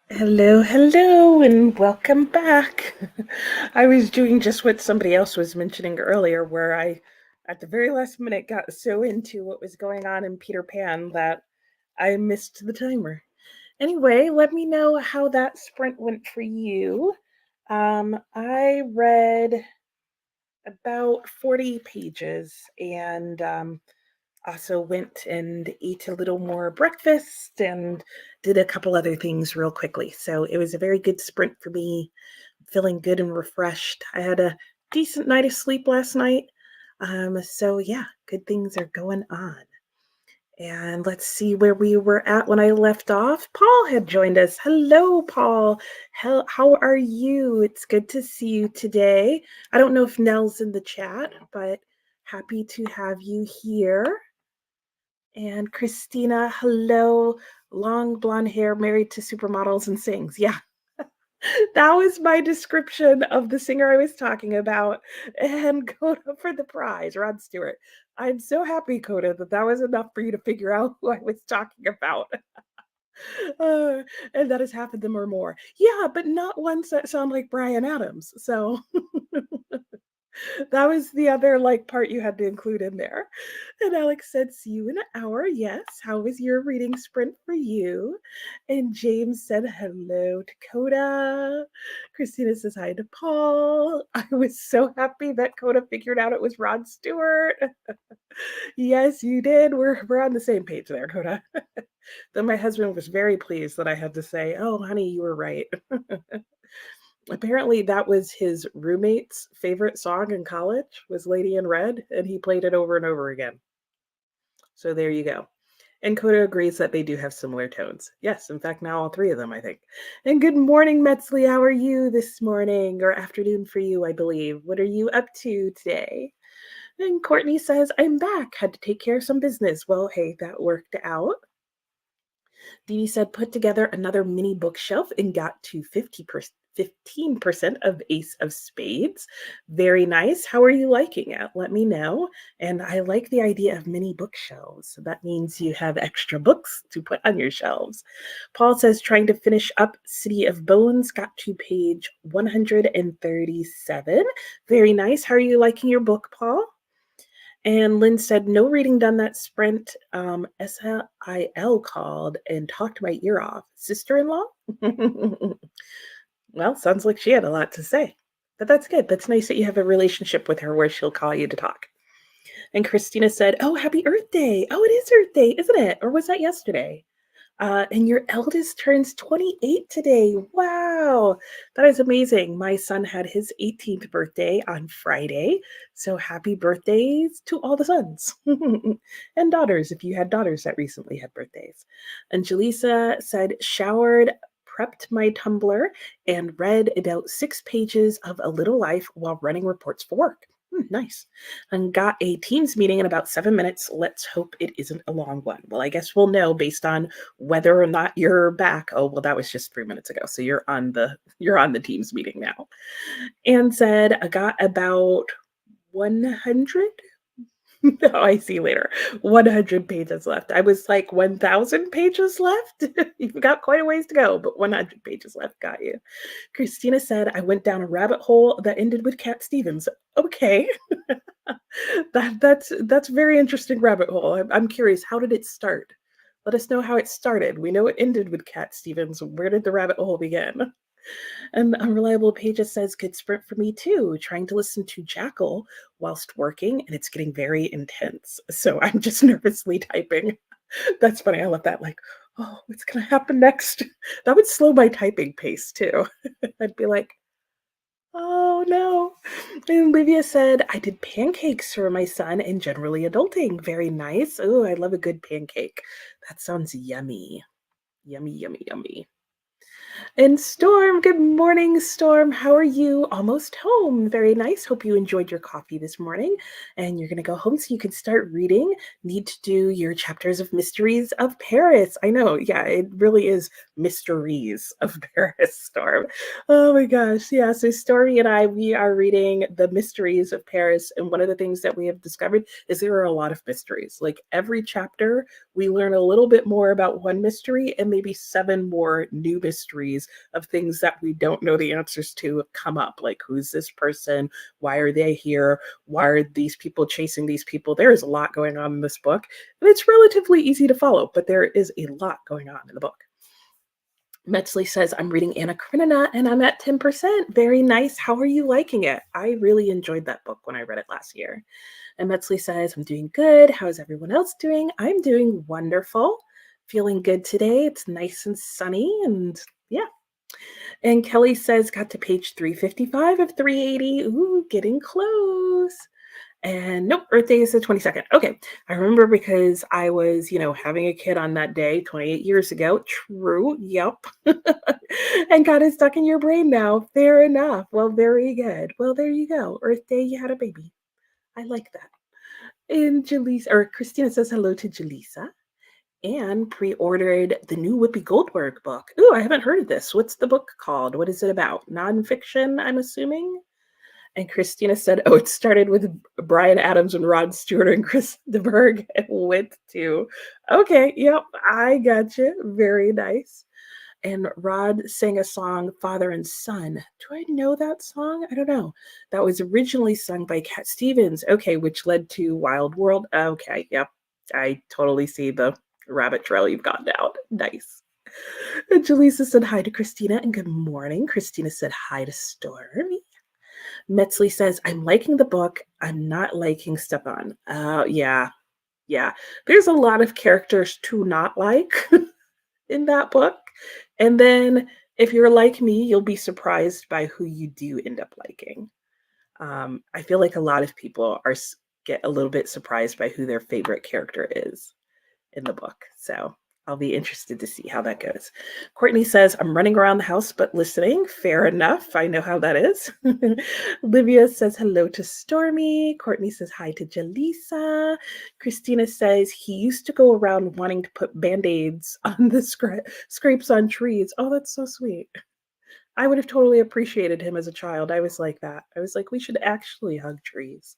Hello, hello, and welcome back. I was doing just what somebody else was mentioning earlier, where I, at the very last minute, got so into what was going on in Peter Pan that I missed the timer. Anyway, let me know how that sprint went for you. I read about 40 pages and also went and ate a little more breakfast and did a couple other things real quickly. So it was a very good sprint for me, feeling good and refreshed. I had a decent night of sleep last night. So yeah, good things are going on. And let's see where we were at when I left off. Paul had joined us. Hello, Paul. How are you? It's good to see you today. I don't know if Nell's in the chat, but happy to have you here. And Christina, hello. Long blonde hair, married to supermodels and sings. Yeah, that was my description of the singer I was talking about. And Coda for the prize, Rod Stewart. I'm so happy, Coda, that that was enough for you to figure out who I was talking about. Uh, and that has happened them or more. Yeah, but not ones that sound like Brian Adams. So that was the other like part you had to include in there. And Alex said, "See you in an hour." Yes. How was your reading sprint for you? And James said, "Hello, Dakota." Christina says hi to Paul. I was so happy that Coda figured out it was Rod Stewart. Yes, you did. We're on the same page there, Coda. Though my husband was very pleased that I had to say, "Oh, honey, you were right." Apparently that was his roommate's favorite song in college was Lady in Red, and he played it over and over again. So there you go. And Coda agrees that they do have similar tones. Yes, in fact, now all three of them, I think. And good morning, Metzley. How are you this morning or afternoon for you, I believe? What are you up to today? And Courtney says, I'm back. Had to take care of some business. Well, hey, that worked out. Dee Dee said, put together another mini bookshelf and got to 15% of Ace of Spades. Very nice. How are you liking it? Let me know. And I like the idea of mini bookshelves. So that means you have extra books to put on your shelves. Paul says, trying to finish up City of Bones, got to page 137. Very nice. How are you liking your book, Paul? And Lynn said, no reading done that sprint. SIL called and talked my ear off. Sister-in-law? Well, sounds like she had a lot to say. But that's good. That's nice that you have a relationship with her where she'll call you to talk. And Christina said, oh, happy Earth Day. Oh, it is Earth Day, isn't it? Or was that yesterday? And your eldest turns 28 today. Wow, that is amazing. My son had his 18th birthday on Friday. So happy birthdays to all the sons and daughters, if you had daughters that recently had birthdays. And Jaleesa said, showered, prepped my tumbler, and read about 6 pages of A Little Life while running reports for work. Nice. And got a Teams meeting in about 7 minutes. Let's hope it isn't a long one. Well, I guess we'll know based on whether or not you're back. Oh, well, that was just 3 minutes ago. So you're on the Teams meeting now. And said I got about 100. No, I see later. 100 pages left. I was like 1,000 pages left. You've got quite a ways to go, but 100 pages left got you. Christina said I went down a rabbit hole that ended with Cat Stevens. Okay. That's a very interesting rabbit hole. I'm curious, how did it start? Let us know how it started. We know it ended with Cat Stevens. Where did the rabbit hole begin? And Unreliable Pages says, good sprint for me too, trying to listen to Jackal whilst working, and it's getting very intense. So I'm just nervously typing. That's funny. I love that. Like, oh, what's going to happen next? That would slow my typing pace too. I'd be like, oh no. And Olivia said, I did pancakes for my son and generally adulting. Very nice. Oh, I love a good pancake. That sounds yummy. Yummy, yummy, yummy. And Storm, good morning, Storm. How are you? Almost home. Very nice. Hope you enjoyed your coffee this morning. And you're going to go home so you can start reading. Need to do your chapters of Mysteries of Paris. I know. Yeah, it really is Mysteries of Paris, Storm. Oh my gosh. Yeah. So Stormy and I, we are reading The Mysteries of Paris. And one of the things that we have discovered is there are a lot of mysteries. Like every chapter, we learn a little bit more about one mystery and maybe 7 more new mysteries mysteries of things that we don't know the answers to come up. Like, who's this person? Why are they here? Why are these people chasing these people? There is a lot going on in this book, and it's relatively easy to follow, but there is a lot going on in the book. Metzley says, I'm reading Anna Karenina and I'm at 10%. Very nice. How are you liking it? I really enjoyed that book when I read it last year. And Metzley says, I'm doing good. How's everyone else doing? I'm doing wonderful. Feeling good today. It's nice and sunny. And yeah. And Kelly says, got to page 355 of 380. Ooh, getting close. And nope, Earth Day is the 22nd. Okay. I remember because I was, having a kid on that day 28 years ago. True. Yep. And got it stuck in your brain now. Fair enough. Well, very good. Well, there you go. Earth Day, you had a baby. I like that. And Christina says hello to Jaleesa and pre-ordered the new Whoopi Goldberg book. Ooh, I haven't heard of this. What's the book called? What is it about? Nonfiction, I'm assuming? And Christina said, oh, it started with Brian Adams and Rod Stewart and Chris DeBerg and went to, okay, yep, I gotcha. Very nice. And Rod sang a song, Father and Son. Do I know that song? I don't know. That was originally sung by Cat Stevens. Okay, which led to Wild World. Okay, yep. I totally see the rabbit trail you've gone down. Nice. And Jaleesa said hi to Christina and good morning. Christina said hi to Stormy. Metzley says, I'm liking the book. I'm not liking Stepan. Yeah. There's a lot of characters to not like in that book. And then if you're like me, you'll be surprised by who you do end up liking. I feel like a lot of people get a little bit surprised by who their favorite character is in the book. So I'll be interested to see how that goes. Courtney says, I'm running around the house but listening. Fair enough. I know how that is. Livia says hello to Stormy. Courtney says hi to Jaleesa. Christina says he used to go around wanting to put Band-Aids on the scrapes on trees. Oh, that's so sweet. I would have totally appreciated him as a child. I was like that. I was like, we should actually hug trees.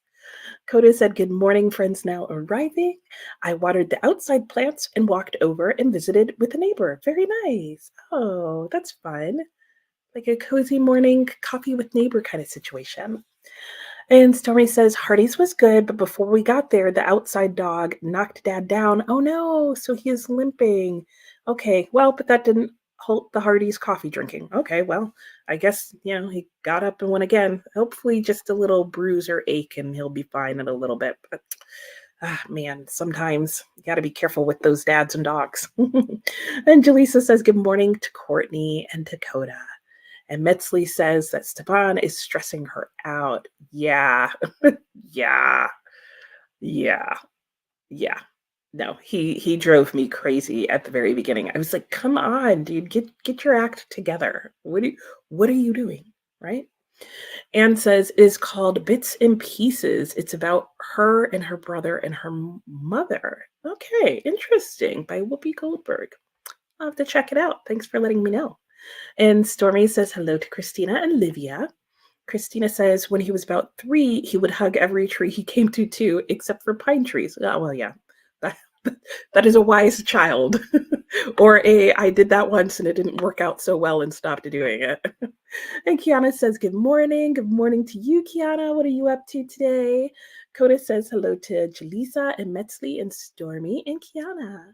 Coda said, good morning, friends now arriving. I watered the outside plants and walked over and visited with a neighbor. Very nice. Oh, that's fun. Like a cozy morning coffee with neighbor kind of situation. And Stormy says, Hardy's was good, but before we got there, the outside dog knocked Dad down. Oh no, so he is limping. Okay, well, but that didn't halt the Hardy's coffee drinking. Okay, well, I guess, he got up and went again. Hopefully just a little bruise or ache and he'll be fine in a little bit. But man, sometimes you got to be careful with those dads and dogs. And Jaleesa says, good morning to Courtney and Dakota. And Metzley says that Stepan is stressing her out. Yeah. Yeah. No, he drove me crazy at the very beginning. I was like, come on, dude, get your act together. What are you doing? Right? Anne says it is called Bits and Pieces. It's about her and her brother and her mother. Okay, interesting. By Whoopi Goldberg. I'll have to check it out. Thanks for letting me know. And Stormy says hello to Christina and Livia. Christina says when he was about 3, he would hug every tree he came to too, except for pine trees. Oh, well, yeah. That is a wise child. Or I did that once and it didn't work out so well and stopped doing it. And Kiana says, good morning. Good morning to you, Kiana. What are you up to today? Coda says hello to Jaleesa and Metzley and Stormy and Kiana.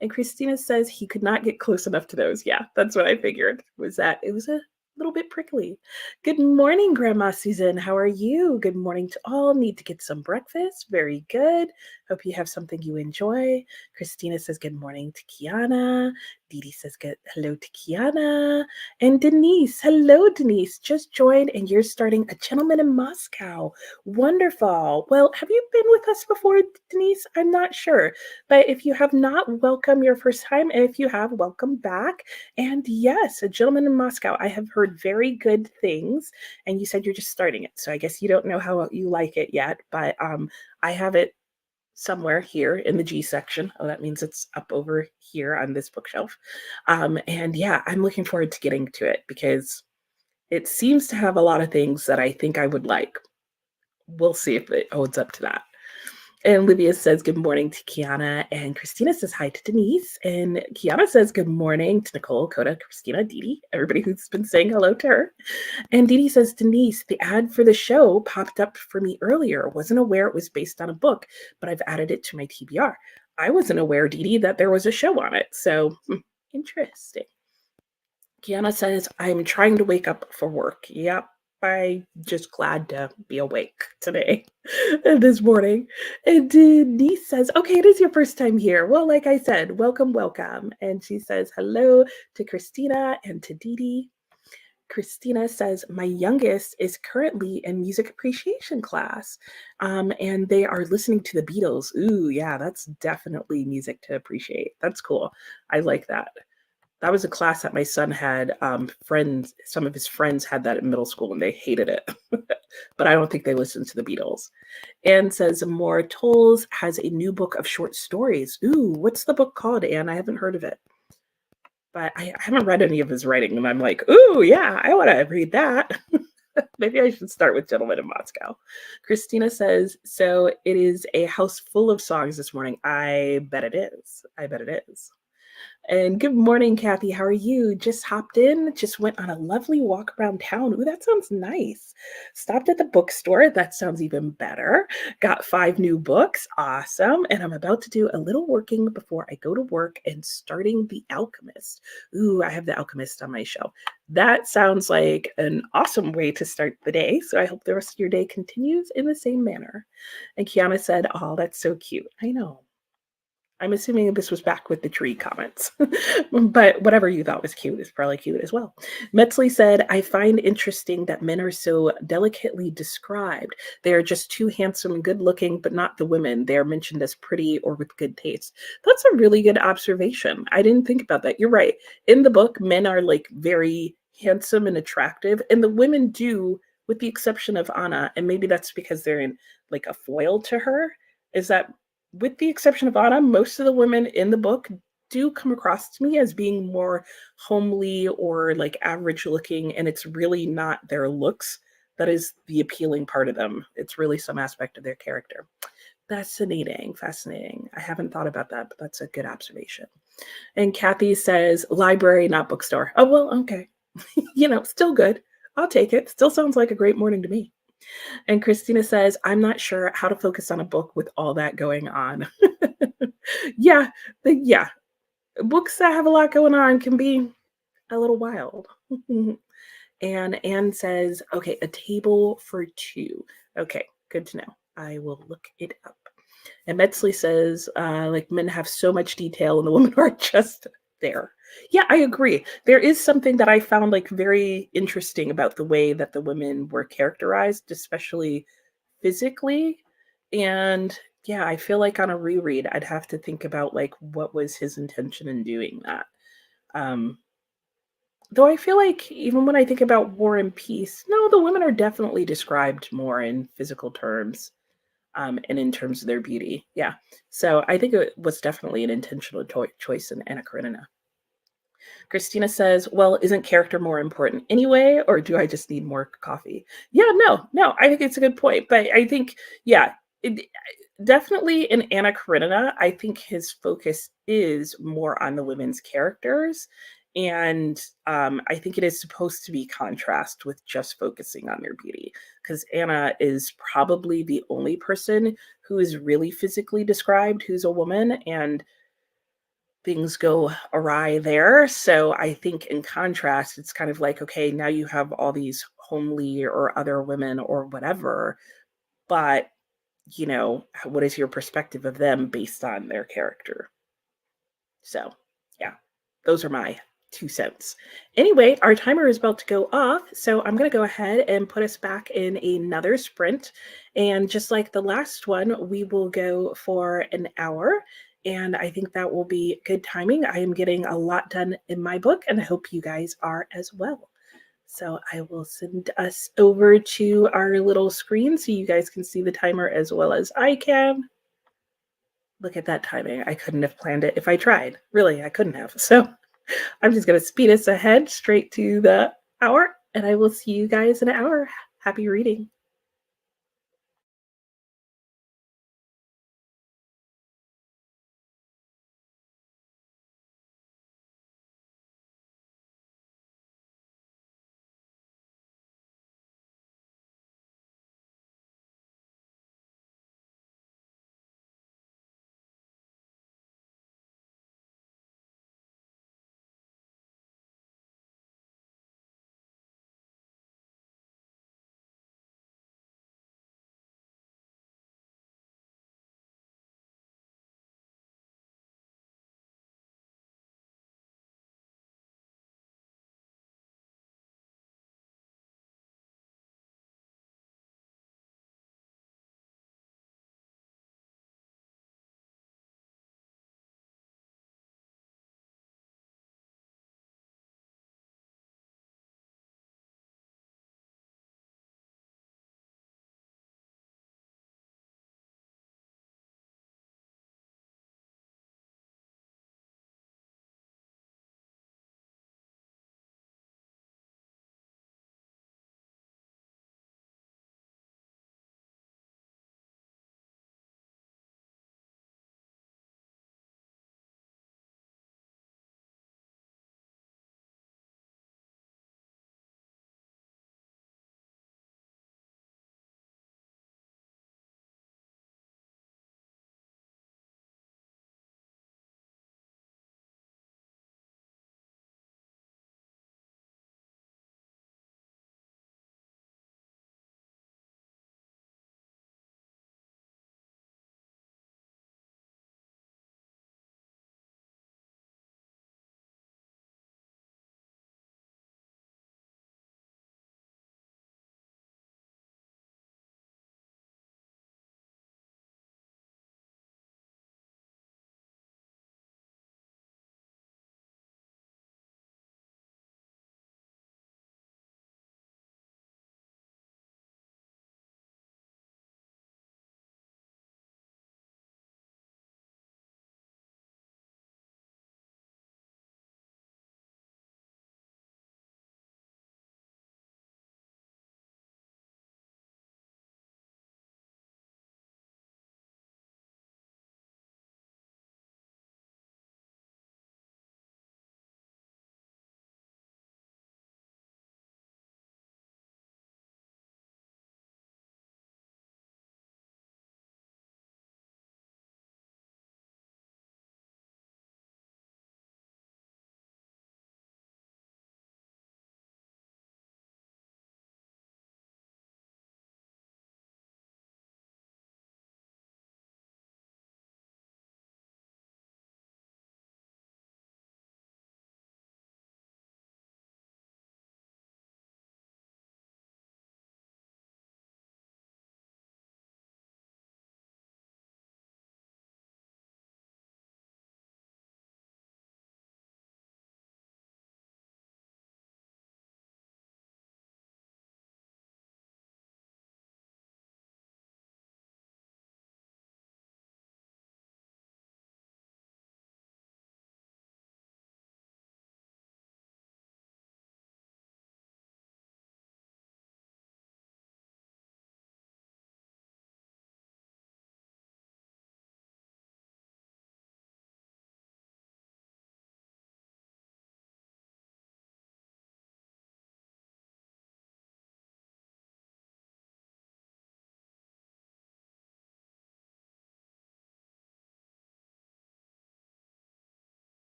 And Christina says he could not get close enough to those. Yeah, that's what I figured, was that it was a little bit prickly. Good morning, Grandma Susan. How are you? Good morning to all. Need to get some breakfast. Very good. Hope you have something you enjoy. Christina says good morning to Kiana. Dee Dee says hello to Kiana. And Denise, hello, Denise. Just joined and you're starting A Gentleman in Moscow. Wonderful. Well, have you been with us before, Denise? I'm not sure. But if you have not, welcome your first time. If you have, welcome back. And yes, A Gentleman in Moscow. I have heard very good things. And you said you're just starting it. So I guess you don't know how you like it yet. But I have it somewhere here in the G section. Oh, that means it's up over here on this bookshelf. And yeah, I'm looking forward to getting to it because it seems to have a lot of things that I think I would like. We'll see if it holds up to that. And Livia says good morning to Kiana, and Christina says hi to Denise, and Kiana says good morning to Nicole, Coda, Christina, Dee, everybody who's been saying hello to her. And Dee Dee says, Denise, the ad for the show popped up for me earlier. Wasn't aware it was based on a book, but I've added it to my TBR. I wasn't aware, Dee Dee, that there was a show on it. So interesting. Kiana says, I'm trying to wake up for work. Yep. I'm just glad to be awake today and this morning. And Denise says, okay, it is your first time here. Well, like I said, welcome, welcome. And she says hello to Christina and to Dee Dee. Christina says, my youngest is currently in music appreciation class, and they are listening to the Beatles. Ooh, yeah, that's definitely music to appreciate. That's cool. I like that. That was a class that my son had. Friends, some of his friends had that in middle school and they hated it. But I don't think they listened to the Beatles. Anne says, More Tolls has a new book of short stories. Ooh, what's the book called, Anne? I haven't heard of it. But I haven't read any of his writing, and I'm like, ooh, yeah, I want to read that. Maybe I should start with Gentleman in Moscow. Christina says, so it is a house full of songs this morning. I bet it is. I bet it is. And good morning, Kathy. How are you? Just hopped in, just went on a lovely walk around town. Ooh, that sounds nice. Stopped at the bookstore. That sounds even better. Got 5 new books. Awesome. And I'm about to do a little working before I go to work and starting The Alchemist. Ooh, I have The Alchemist on my shelf. That sounds like an awesome way to start the day. So I hope the rest of your day continues in the same manner. And Kiana said, oh, that's so cute. I know. I'm assuming this was back with the tree comments, but whatever you thought was cute is probably cute as well. Metzley said, I find interesting that men are so delicately described. They are just too handsome and good looking, but not the women. They are mentioned as pretty or with good taste. That's a really good observation. I didn't think about that. You're right. In the book, men are like very handsome and attractive, and the women do, with the exception of Anna, and maybe that's because they're in like a foil to her, is that with the exception of Anna, most of the women in the book do come across to me as being more homely or like average looking, and it's really not their looks that is the appealing part of them. It's really some aspect of their character. Fascinating, fascinating. I haven't thought about that, but that's a good observation. And Kathy says, library, not bookstore. Oh, well, okay. Still good. I'll take it. Still sounds like a great morning to me. And Christina says, I'm not sure how to focus on a book with all that going on. yeah, yeah. Books that have a lot going on can be a little wild. And Anne says, okay, a table for 2. Okay, good to know. I will look it up. And Metzley says, like men have so much detail and the women are just there. Yeah, I agree. There is something that I found like very interesting about the way that the women were characterized, especially physically. And yeah, I feel like on a reread, I'd have to think about like what was his intention in doing that. Um, though I feel like even when I think about War and Peace, no, the women are definitely described more in physical terms, and in terms of their beauty. Yeah. So I think it was definitely an intentional choice in Anna Karenina. Christina says, well, isn't character more important anyway, or do I just need more coffee? Yeah, no, I think it's a good point. But I think, yeah, definitely in Anna Karenina, I think his focus is more on the women's characters. And I think it is supposed to be contrast with just focusing on their beauty, because Anna is probably the only person who is really physically described who's a woman, and things go awry there. So I think in contrast, it's kind of like, okay, now you have all these homely or other women or whatever, but what is your perspective of them based on their character? So yeah, those are my 2 cents. Anyway, our timer is about to go off, so I'm going to go ahead and put us back in another sprint. And just like the last one, we will go for an hour. And I think that will be good timing. I am getting a lot done in my book, and I hope you guys are as well. So I will send us over to our little screen so you guys can see the timer as well as I can. Look at that timing. I couldn't have planned it if I tried. Really, I couldn't have. So I'm just going to speed us ahead straight to the hour, and I will see you guys in an hour. Happy reading.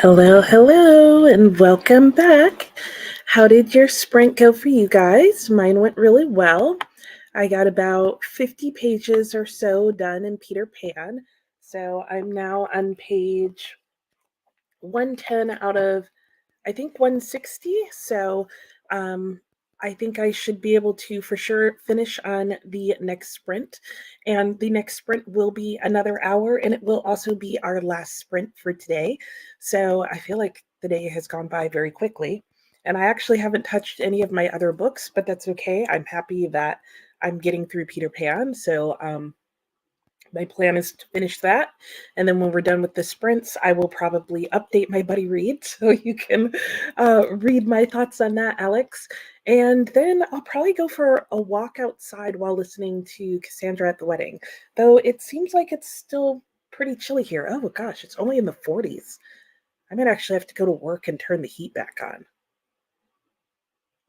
Hello, hello, and welcome back. How did your sprint go for you guys? Mine went really well. I got about 50 pages or so done in Peter Pan. So I'm now on page 110 out of, I think, 160. So um, I think I should be able to for sure finish on the next sprint. And the next sprint will be another hour, and it will also be our last sprint for today. So I feel like the day has gone by very quickly. And I actually haven't touched any of my other books, but that's okay. I'm happy that I'm getting through Peter Pan. So my plan is to finish that. And then when we're done with the sprints, I will probably update my buddy Reed so you can read my thoughts on that, Alex. And then I'll probably go for a walk outside while listening to Cassandra at the Wedding, though it seems like it's still pretty chilly here. Oh gosh, it's only in the 40s. I might actually have to go to work and turn the heat back on.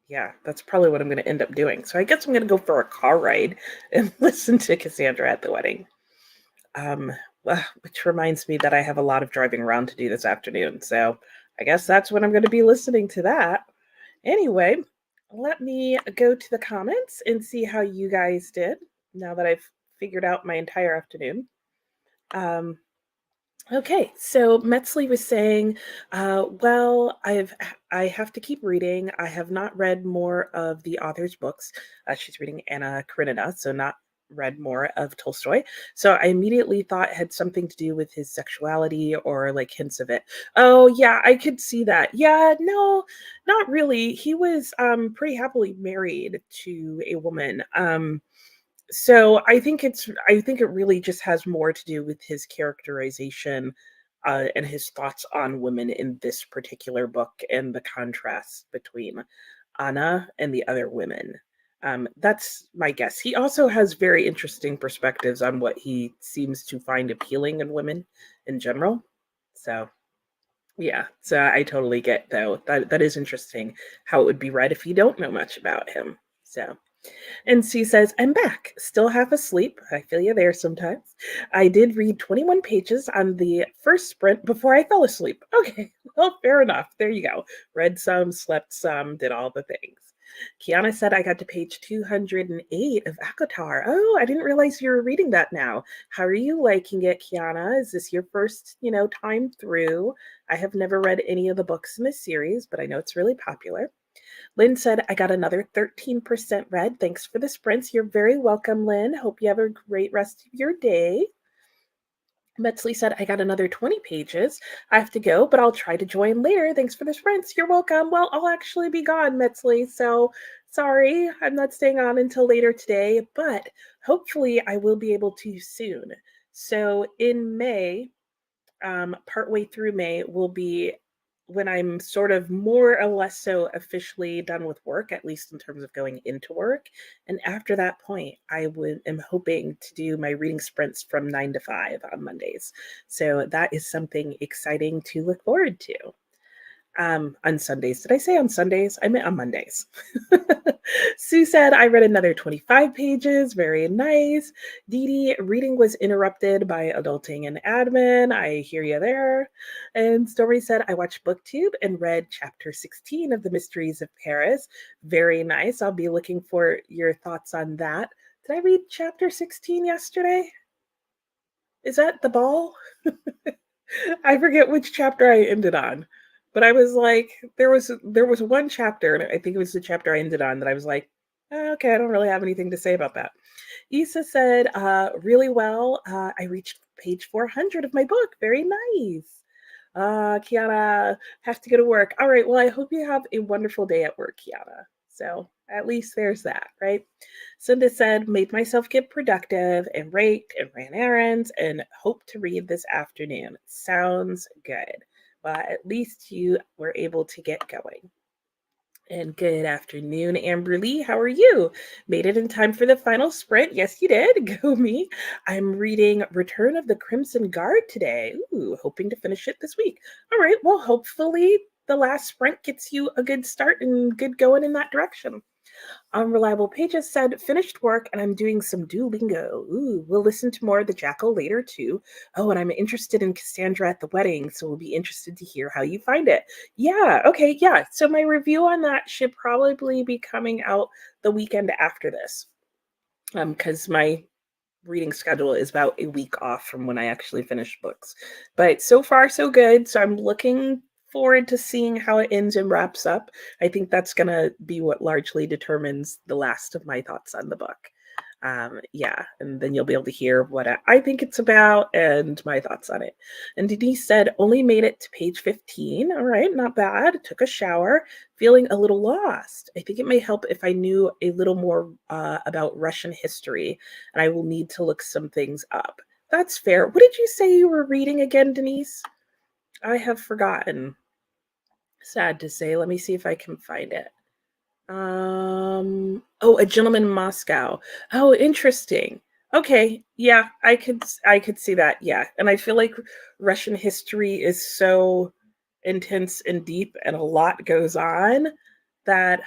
Yeah, that's probably what I'm going to end up doing. So I guess I'm going to go for a car ride and listen to Cassandra at the Wedding. Um, which reminds me that I have a lot of driving around to do this afternoon. So I guess that's when I'm going to be listening to that. Anyway, let me go to the comments and see how you guys did now that I've figured out my entire afternoon. Um, Okay, so Metzley was saying, well, I have to keep reading. I have not read more of the author's books. She's reading Anna Karenina, so not read more of Tolstoy. So I immediately thought it had something to do with his sexuality or like hints of it. Oh yeah, I could see that. Yeah, no, not really. He was pretty happily married to a woman. So I think it really just has more to do with his characterization and his thoughts on women in this particular book and the contrast between Anna and the other women. That's my guess. He also has very interesting perspectives on what he seems to find appealing in women in general. So yeah, so I totally get though that is interesting how it would be read if you don't know much about him. So and she says, I'm back, still half asleep. I feel you there sometimes. I did read 21 pages on the first sprint before I fell asleep. Okay, well, fair enough. There you go. Read some, slept some, did all the things. Kiana said I got to page 208 of Akatar. Oh, I didn't realize you were reading that now. How are you liking it, Kiana? Is this your first, time through? I have never read any of the books in this series, but I know it's really popular. Lynn said, I got another 13% read. Thanks for the sprints. You're very welcome, Lynn. Hope you have a great rest of your day. Metzley said, I got another 20 pages. I have to go, but I'll try to join later. Thanks for the sprints. You're welcome. Well, I'll actually be gone, Metzley. So sorry, I'm not staying on until later today, but hopefully I will be able to soon. So in May, partway through May will be when I'm sort of more or less so officially done with work, at least in terms of going into work. And after that point, am hoping to do my reading sprints from 9 to 5 on Mondays. So that is something exciting to look forward to. On Sundays. Did I say on Sundays? I meant on Mondays. Sue said, I read another 25 pages. Very nice. Dee Dee, reading was interrupted by adulting and admin. I hear you there. And Story said, I watched BookTube and read chapter 16 of The Mysteries of Paris. Very nice. I'll be looking for your thoughts on that. Did I read chapter 16 yesterday? Is that the ball? I forget which chapter I ended on. But I was like, there was one chapter, and I think it was the chapter I ended on that I was like, okay, I don't really have anything to say about that. Issa said, really well. I reached page 400 of my book. Very nice. Kiana, have to go to work. All right. Well, I hope you have a wonderful day at work, Kiana. So at least there's that, right? Cinda said, made myself get productive and raked and ran errands and hope to read this afternoon. Sounds good. Well, at least you were able to get going. And good afternoon, Amber Lee. How are you? Made it in time for the final sprint. Yes, you did. Go me. I'm reading Return of the Crimson Guard today. Ooh, hoping to finish it this week. All right. Well, hopefully the last sprint gets you a good start and good going in that direction. Unreliable Pages said, finished work and I'm doing some Duolingo. Ooh, we'll listen to more of The Jackal later too. Oh, and I'm interested in Cassandra at the wedding, so we'll be interested to hear how you find it. Yeah, okay, yeah. So my review on that should probably be coming out the weekend after this. Because my reading schedule is about a week off from when I actually finish books. But so far, so good. So I'm looking forward to seeing how it ends and wraps up. I think that's going to be what largely determines the last of my thoughts on the book. Yeah, and then you'll be able to hear what I think it's about and my thoughts on it. And Denise said, only made it to page 15. All right, not bad. Took a shower, feeling a little lost. I think it may help if I knew a little more about Russian history, and I will need to look some things up. That's fair. What did you say you were reading again, Denise? I have forgotten. Sad to say. Let me see if I can find it. Oh, A Gentleman in Moscow. Oh, interesting. Okay, yeah, I could see that. Yeah. And I feel like Russian history is so intense and deep and a lot goes on that,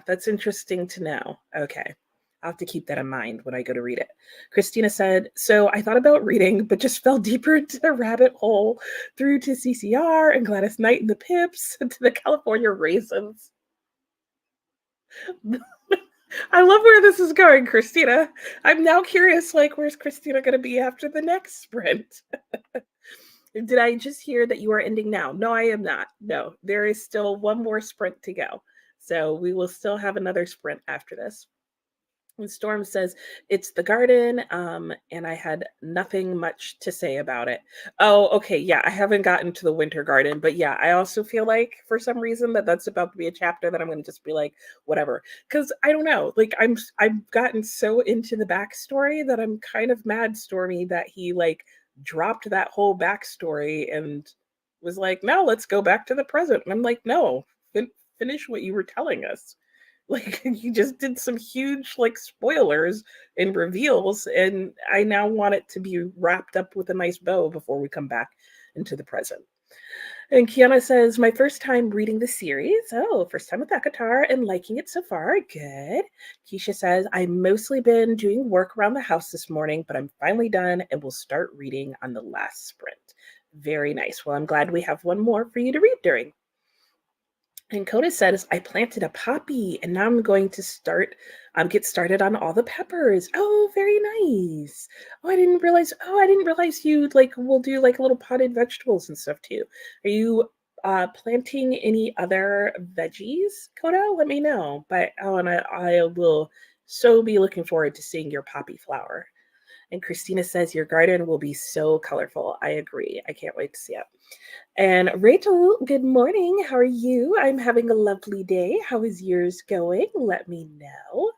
that's interesting to know. Okay. I'll have to keep that in mind when I go to read it. Christina said, so I thought about reading, but just fell deeper into the rabbit hole through to CCR and Gladys Knight and the Pips and to the California Raisins. I love where this is going, Christina. I'm now curious, like, where's Christina going to be after the next sprint? Did I just hear that you are ending now? No, I am not. No, there is still one more sprint to go. So we will still have another sprint after this. And Storm says, it's the garden, and I had nothing much to say about it. Oh, okay. Yeah, I haven't gotten to the winter garden, but yeah, I also feel like for some reason that's about to be a chapter that I'm going to just be like, whatever. Because I don't know, like I've gotten so into the backstory that I'm kind of mad, Stormy, that he like dropped that whole backstory and was like, now let's go back to the present. And I'm like, no, finish what you were telling us. Like you just did some huge like spoilers and reveals, and I now want it to be wrapped up with a nice bow before we come back into the present. And Kiana says, my first time reading the series. Oh, first time with that guitar and liking it so far. Good. Keisha says, I've mostly been doing work around the house this morning, but I'm finally done and will start reading on the last sprint. Very nice. Well, I'm glad we have one more for you to read during. And Coda says, I planted a poppy and now I'm going to get started on all the peppers. Oh, very nice. Oh, I didn't realize you like will do like little potted vegetables and stuff too. Are you planting any other veggies, Coda? Let me know. But and I will so be looking forward to seeing your poppy flower. And Christina says, your garden will be so colorful. I agree. I can't wait to see it. And Rachel, good morning. How are you? I'm having a lovely day. How is yours going? Let me know.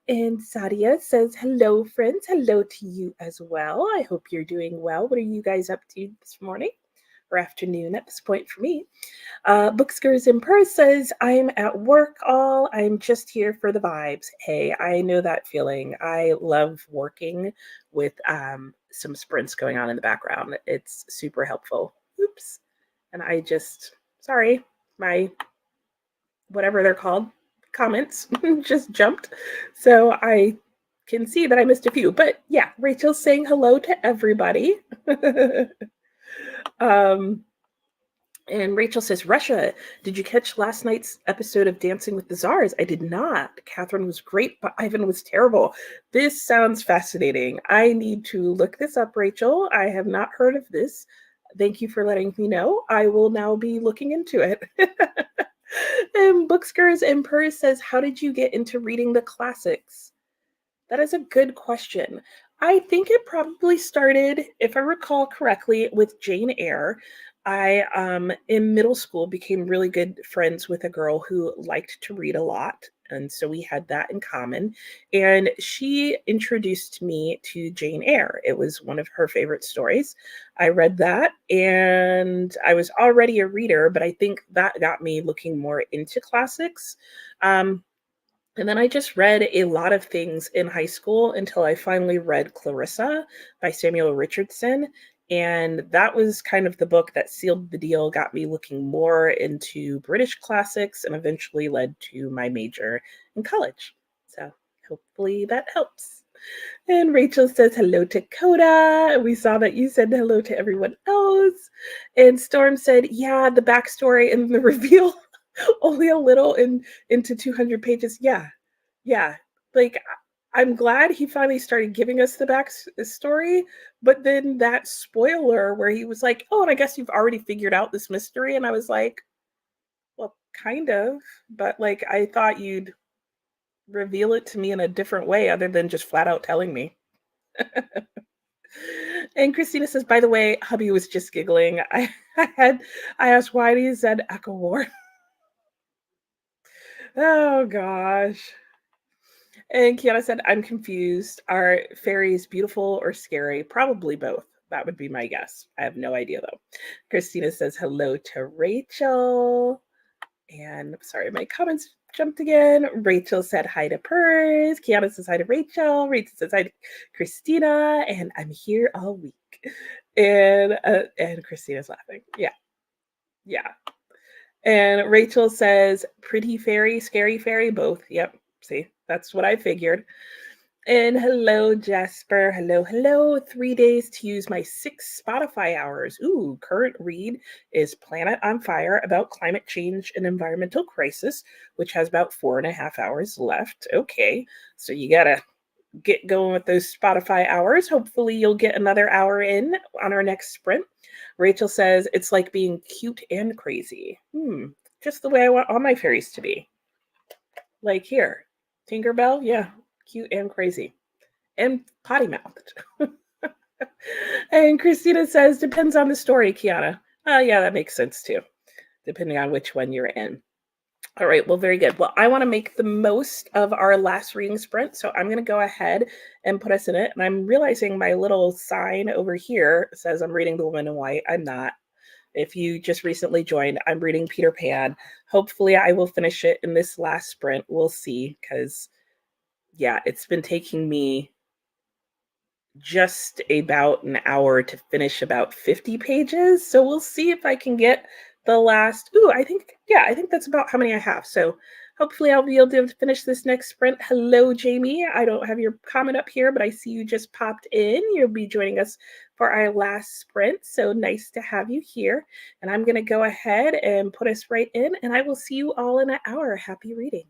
And Sadia says, hello, friends. Hello to you as well. I hope you're doing well. What are you guys up to this morning or afternoon at this point for me? Bookskers in Purse says, I'm at work all. I'm just here for the vibes. Hey, I know that feeling. I love working with some sprints going on in the background. It's super helpful. Oops. And sorry, my whatever they're called, comments just jumped. So I can see that I missed a few. But yeah, Rachel's saying hello to everybody. um, and Rachel says, Russia, did you catch last night's episode of Dancing with the Czars? I did not. Catherine was great, but Ivan was terrible. This sounds fascinating. I need to look this up, Rachel. I have not heard of this. Thank you for letting me know. I will now be looking into it. And Bookskers Emperor says, how did you get into reading the classics? That is a good question. I think it probably started, if I recall correctly, with Jane Eyre. I, in middle school, became really good friends with a girl who liked to read a lot. And so we had that in common. And she introduced me to Jane Eyre. It was one of her favorite stories. I read that and I was already a reader, but I think that got me looking more into classics. And then I just read a lot of things in high school until I finally read Clarissa by Samuel Richardson. And that was kind of the book that sealed the deal, got me looking more into British classics, and eventually led to my major in college. So hopefully that helps. And Rachel says hello to Coda. We saw that you said hello to everyone else. And Storm said, yeah, the backstory and the reveal only a little into 200 pages. Yeah. Yeah. Like I'm glad he finally started giving us the backstory, but then that spoiler where he was like, "Oh, and I guess you've already figured out this mystery," and I was like, "Well, kind of, but like I thought you'd reveal it to me in a different way other than just flat out telling me." And Christina says, "By the way, hubby was just giggling. I asked why he said Echo War." Oh gosh. And Kiana said, I'm confused. Are fairies beautiful or scary? Probably both. That would be my guess. I have no idea though. Christina says hello to Rachel. And sorry, my comments jumped again. Rachel said hi to Purrs. Kiana says hi to Rachel. Rachel says hi to Christina. And I'm here all week. And Christina's laughing. Yeah. Yeah. And Rachel says pretty fairy, scary fairy, both. Yep. See, that's what I figured. And hello, Jasper. Hello, hello. 3 days to use my 6 Spotify hours. Ooh, current read is Planet on Fire about climate change and environmental crisis, which has about 4.5 hours left. Okay, so you gotta get going with those Spotify hours. Hopefully, you'll get another hour in on our next sprint. Rachel says it's like being cute and crazy. Just the way I want all my fairies to be. Like here, Tinkerbell, yeah, cute and crazy and potty mouthed. And Christina says, depends on the story, Kiana. Oh, yeah, that makes sense too, depending on which one you're in. All right, well, very good. Well, I want to make the most of our last reading sprint, so I'm going to go ahead and put us in it. And I'm realizing my little sign over here says I'm reading The Woman in White. I'm not. If you just recently joined, I'm reading Peter Pan. Hopefully, I will finish it in this last sprint. We'll see, because, yeah, it's been taking me just about an hour to finish about 50 pages. So we'll see if I can get the last. Ooh, I think that's about how many I have. So hopefully I'll be able to finish this next sprint. Hello, Jamie. I don't have your comment up here, but I see you just popped in. You'll be joining us for our last sprint. So nice to have you here. And I'm going to go ahead and put us right in, and I will see you all in an hour. Happy reading.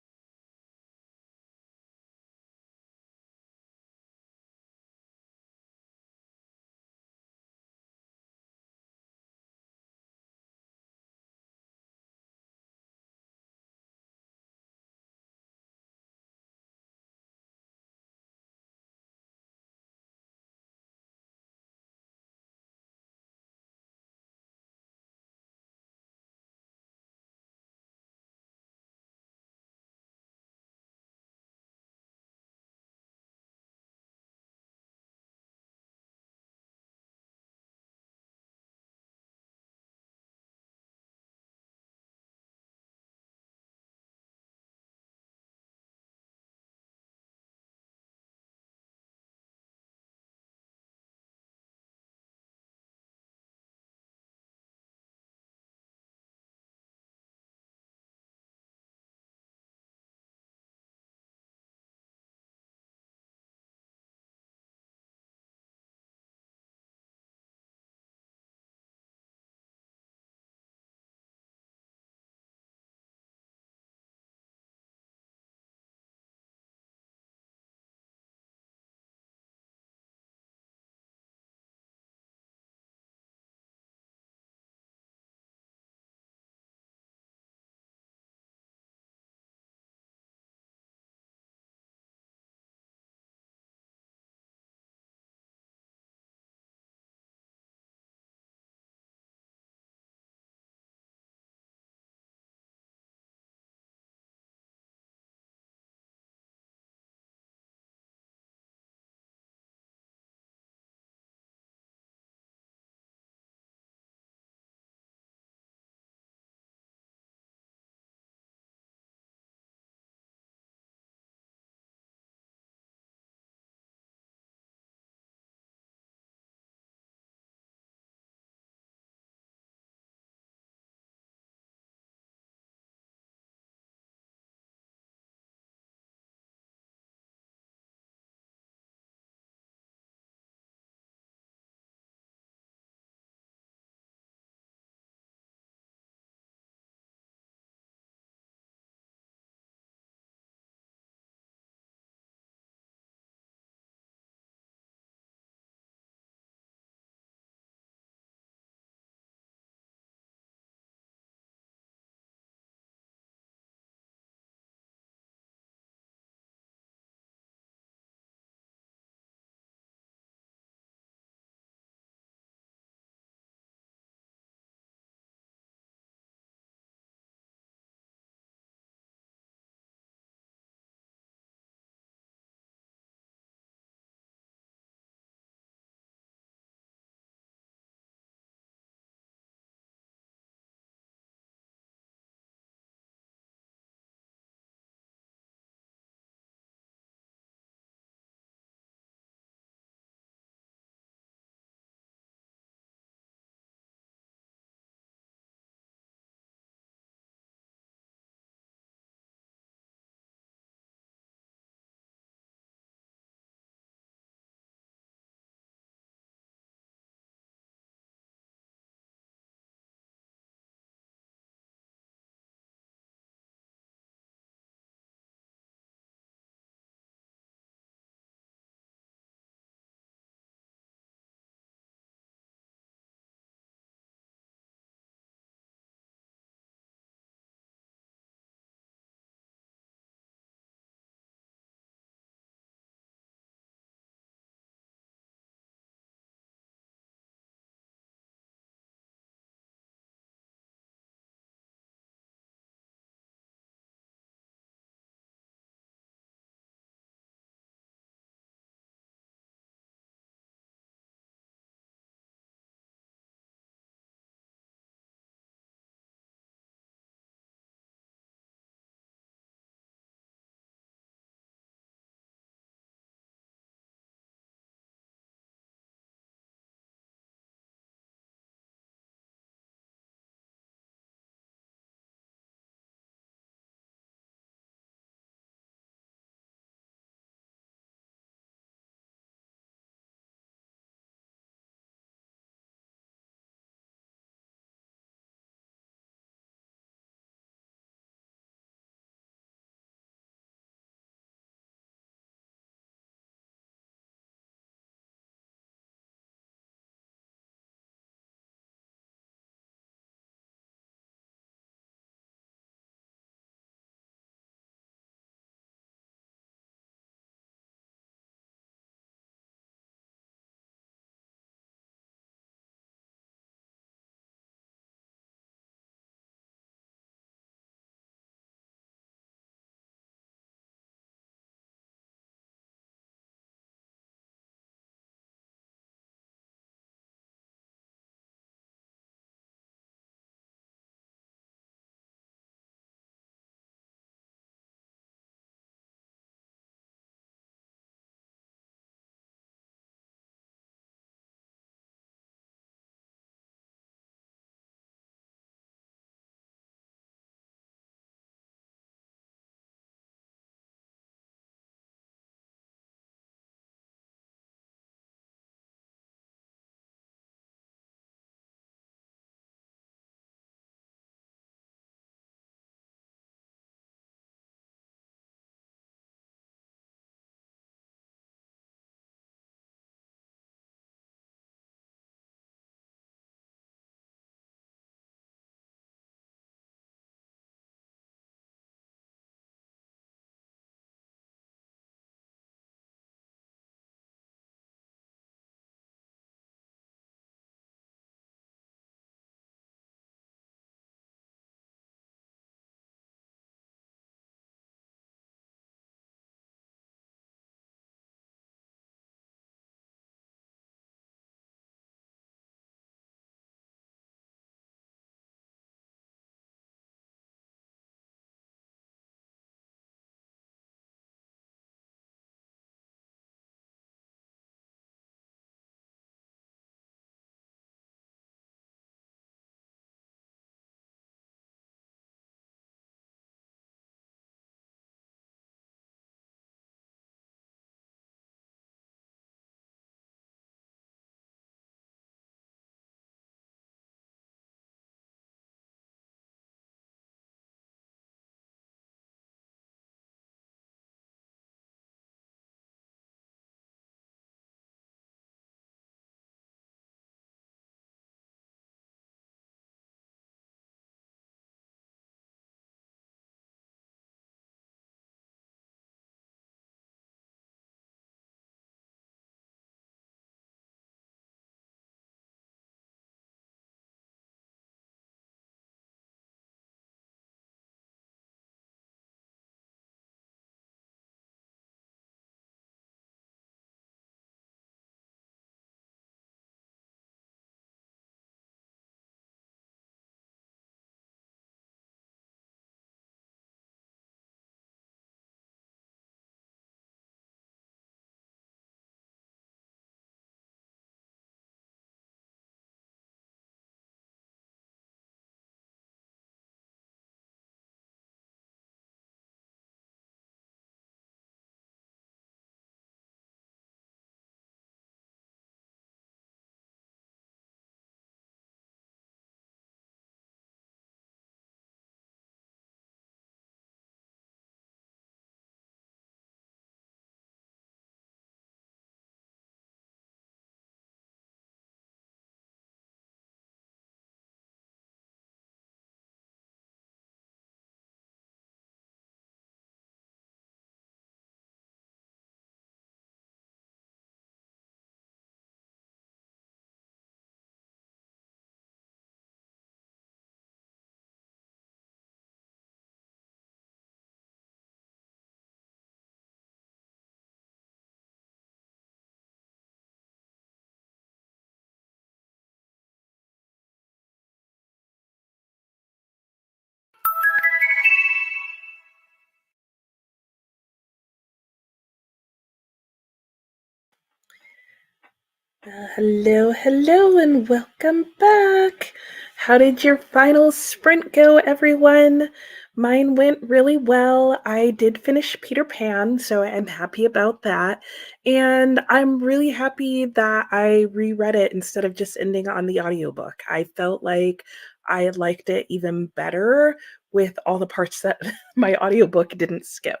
Hello, hello, and welcome back. How did your final sprint go, everyone? Mine went really well. I did finish Peter Pan, so I'm happy about that. And I'm really happy that I reread it instead of just ending on the audiobook. I felt like I liked it even better with all the parts that my audiobook didn't skip.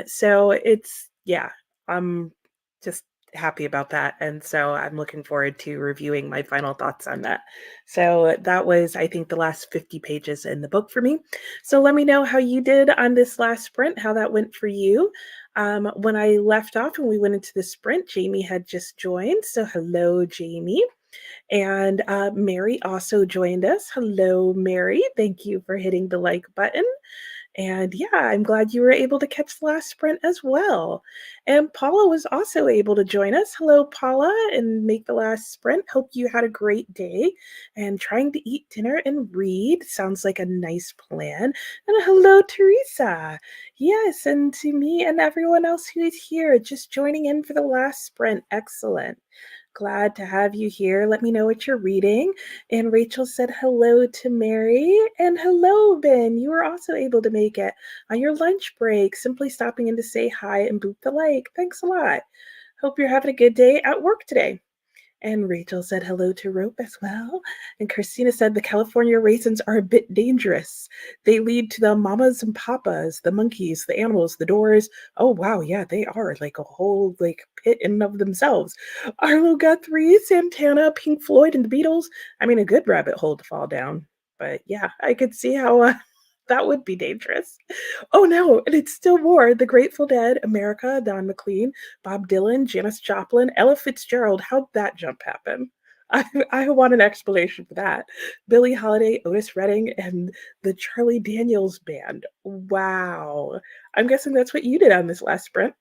So yeah, I'm just happy about that. And so I'm looking forward to reviewing my final thoughts on that. So that was, I think, the last 50 pages in the book for me. So let me know how you did on this last sprint, how that went for you. When I left off and we went into the sprint, Jamie had just joined. So hello, Jamie. And Mary also joined us. Hello, Mary. Thank you for hitting the like button. And yeah, I'm glad you were able to catch the last sprint as well. And Paula was also able to join us. Hello, Paula, and make the last sprint. Hope you had a great day. And trying to eat dinner and read sounds like a nice plan. And hello, Teresa. Yes, and to me and everyone else who is here, just joining in for the last sprint. Excellent. Glad to have you here. Let me know what you're reading. And Rachel said hello to Mary. And hello, Ben. You were also able to make it on your lunch break, simply stopping in to say hi and boot the like. Thanks a lot. Hope you're having a good day at work today. And Rachel said hello to Rope as well. And Christina said the California raisins are a bit dangerous. They lead to the mamas and papas, the monkeys, the animals, the doors. Oh wow, yeah, they are like a whole like pit in and of themselves. Arlo Guthrie, Santana, Pink Floyd, and the Beatles. I mean, a good rabbit hole to fall down. But yeah, I could see how that would be dangerous. Oh no, and it's still more. The Grateful Dead, America, Don McLean, Bob Dylan, Janis Joplin, Ella Fitzgerald. How'd that jump happen? I want an explanation for that. Billie Holiday, Otis Redding, and the Charlie Daniels Band. Wow. I'm guessing that's what you did on this last sprint.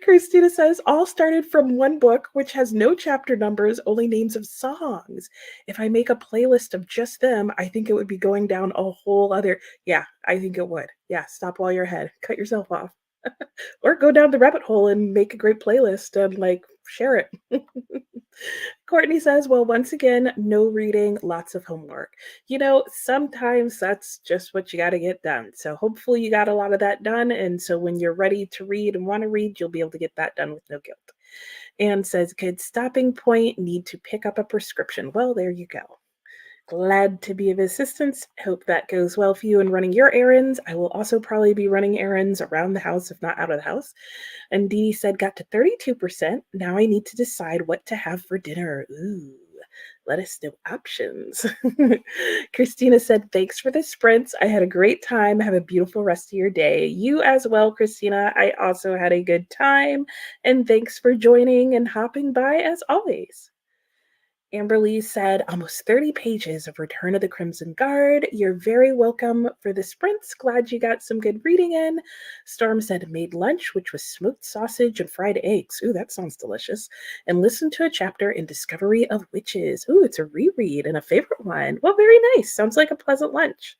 Christina says, all started from one book, which has no chapter numbers, only names of songs. If I make a playlist of just them, I think it would be going down a whole other. Yeah, I think it would. Yeah, stop while you're ahead. Cut yourself off. Or go down the rabbit hole and make a great playlist and like share it. Courtney says, well, once again, no reading, lots of homework. Sometimes that's just what you got to get done. So hopefully you got a lot of that done. And so when you're ready to read and want to read, you'll be able to get that done with no guilt. Anne says, good stopping point, need to pick up a prescription. Well, there you go. Glad to be of assistance. Hope that goes well for you in running your errands. I will also probably be running errands around the house, if not out of the house. And Dee said, got to 32%. Now I need to decide what to have for dinner. Ooh, let us know options. Christina said, thanks for the sprints. I had a great time. Have a beautiful rest of your day. You as well, Christina. I also had a good time. And thanks for joining and hopping by as always. Amberly said, almost 30 pages of Return of the Crimson Guard. You're very welcome for the sprints. Glad you got some good reading in. Storm said, made lunch, which was smoked sausage and fried eggs. Ooh, that sounds delicious. And listened to a chapter in Discovery of Witches. Ooh, it's a reread and a favorite one. Well, very nice. Sounds like a pleasant lunch.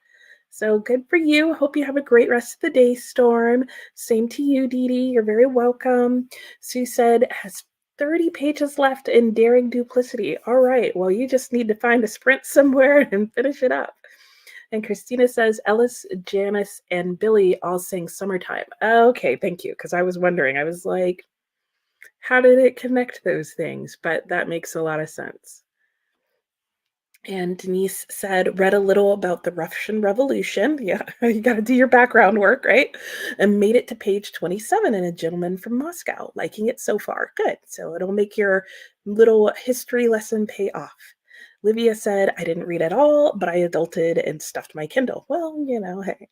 So good for you. Hope you have a great rest of the day, Storm. Same to you, Dee Dee. You're very welcome. Sue said, has 30 pages left in Daring Duplicity. All right. Well, you just need to find a sprint somewhere and finish it up. And Christina says, Ellis, Janice, and Billy all sing Summertime. Okay, thank you. Because I was wondering, I was like, how did it connect those things? But that makes a lot of sense. And Denise said, read a little about the Russian Revolution. Yeah, you got to do your background work, right? And made it to page 27 in A Gentleman from Moscow. Liking it so far. Good. So it'll make your little history lesson pay off. Livia said, I didn't read at all, but I adulted and stuffed my Kindle. Well, hey.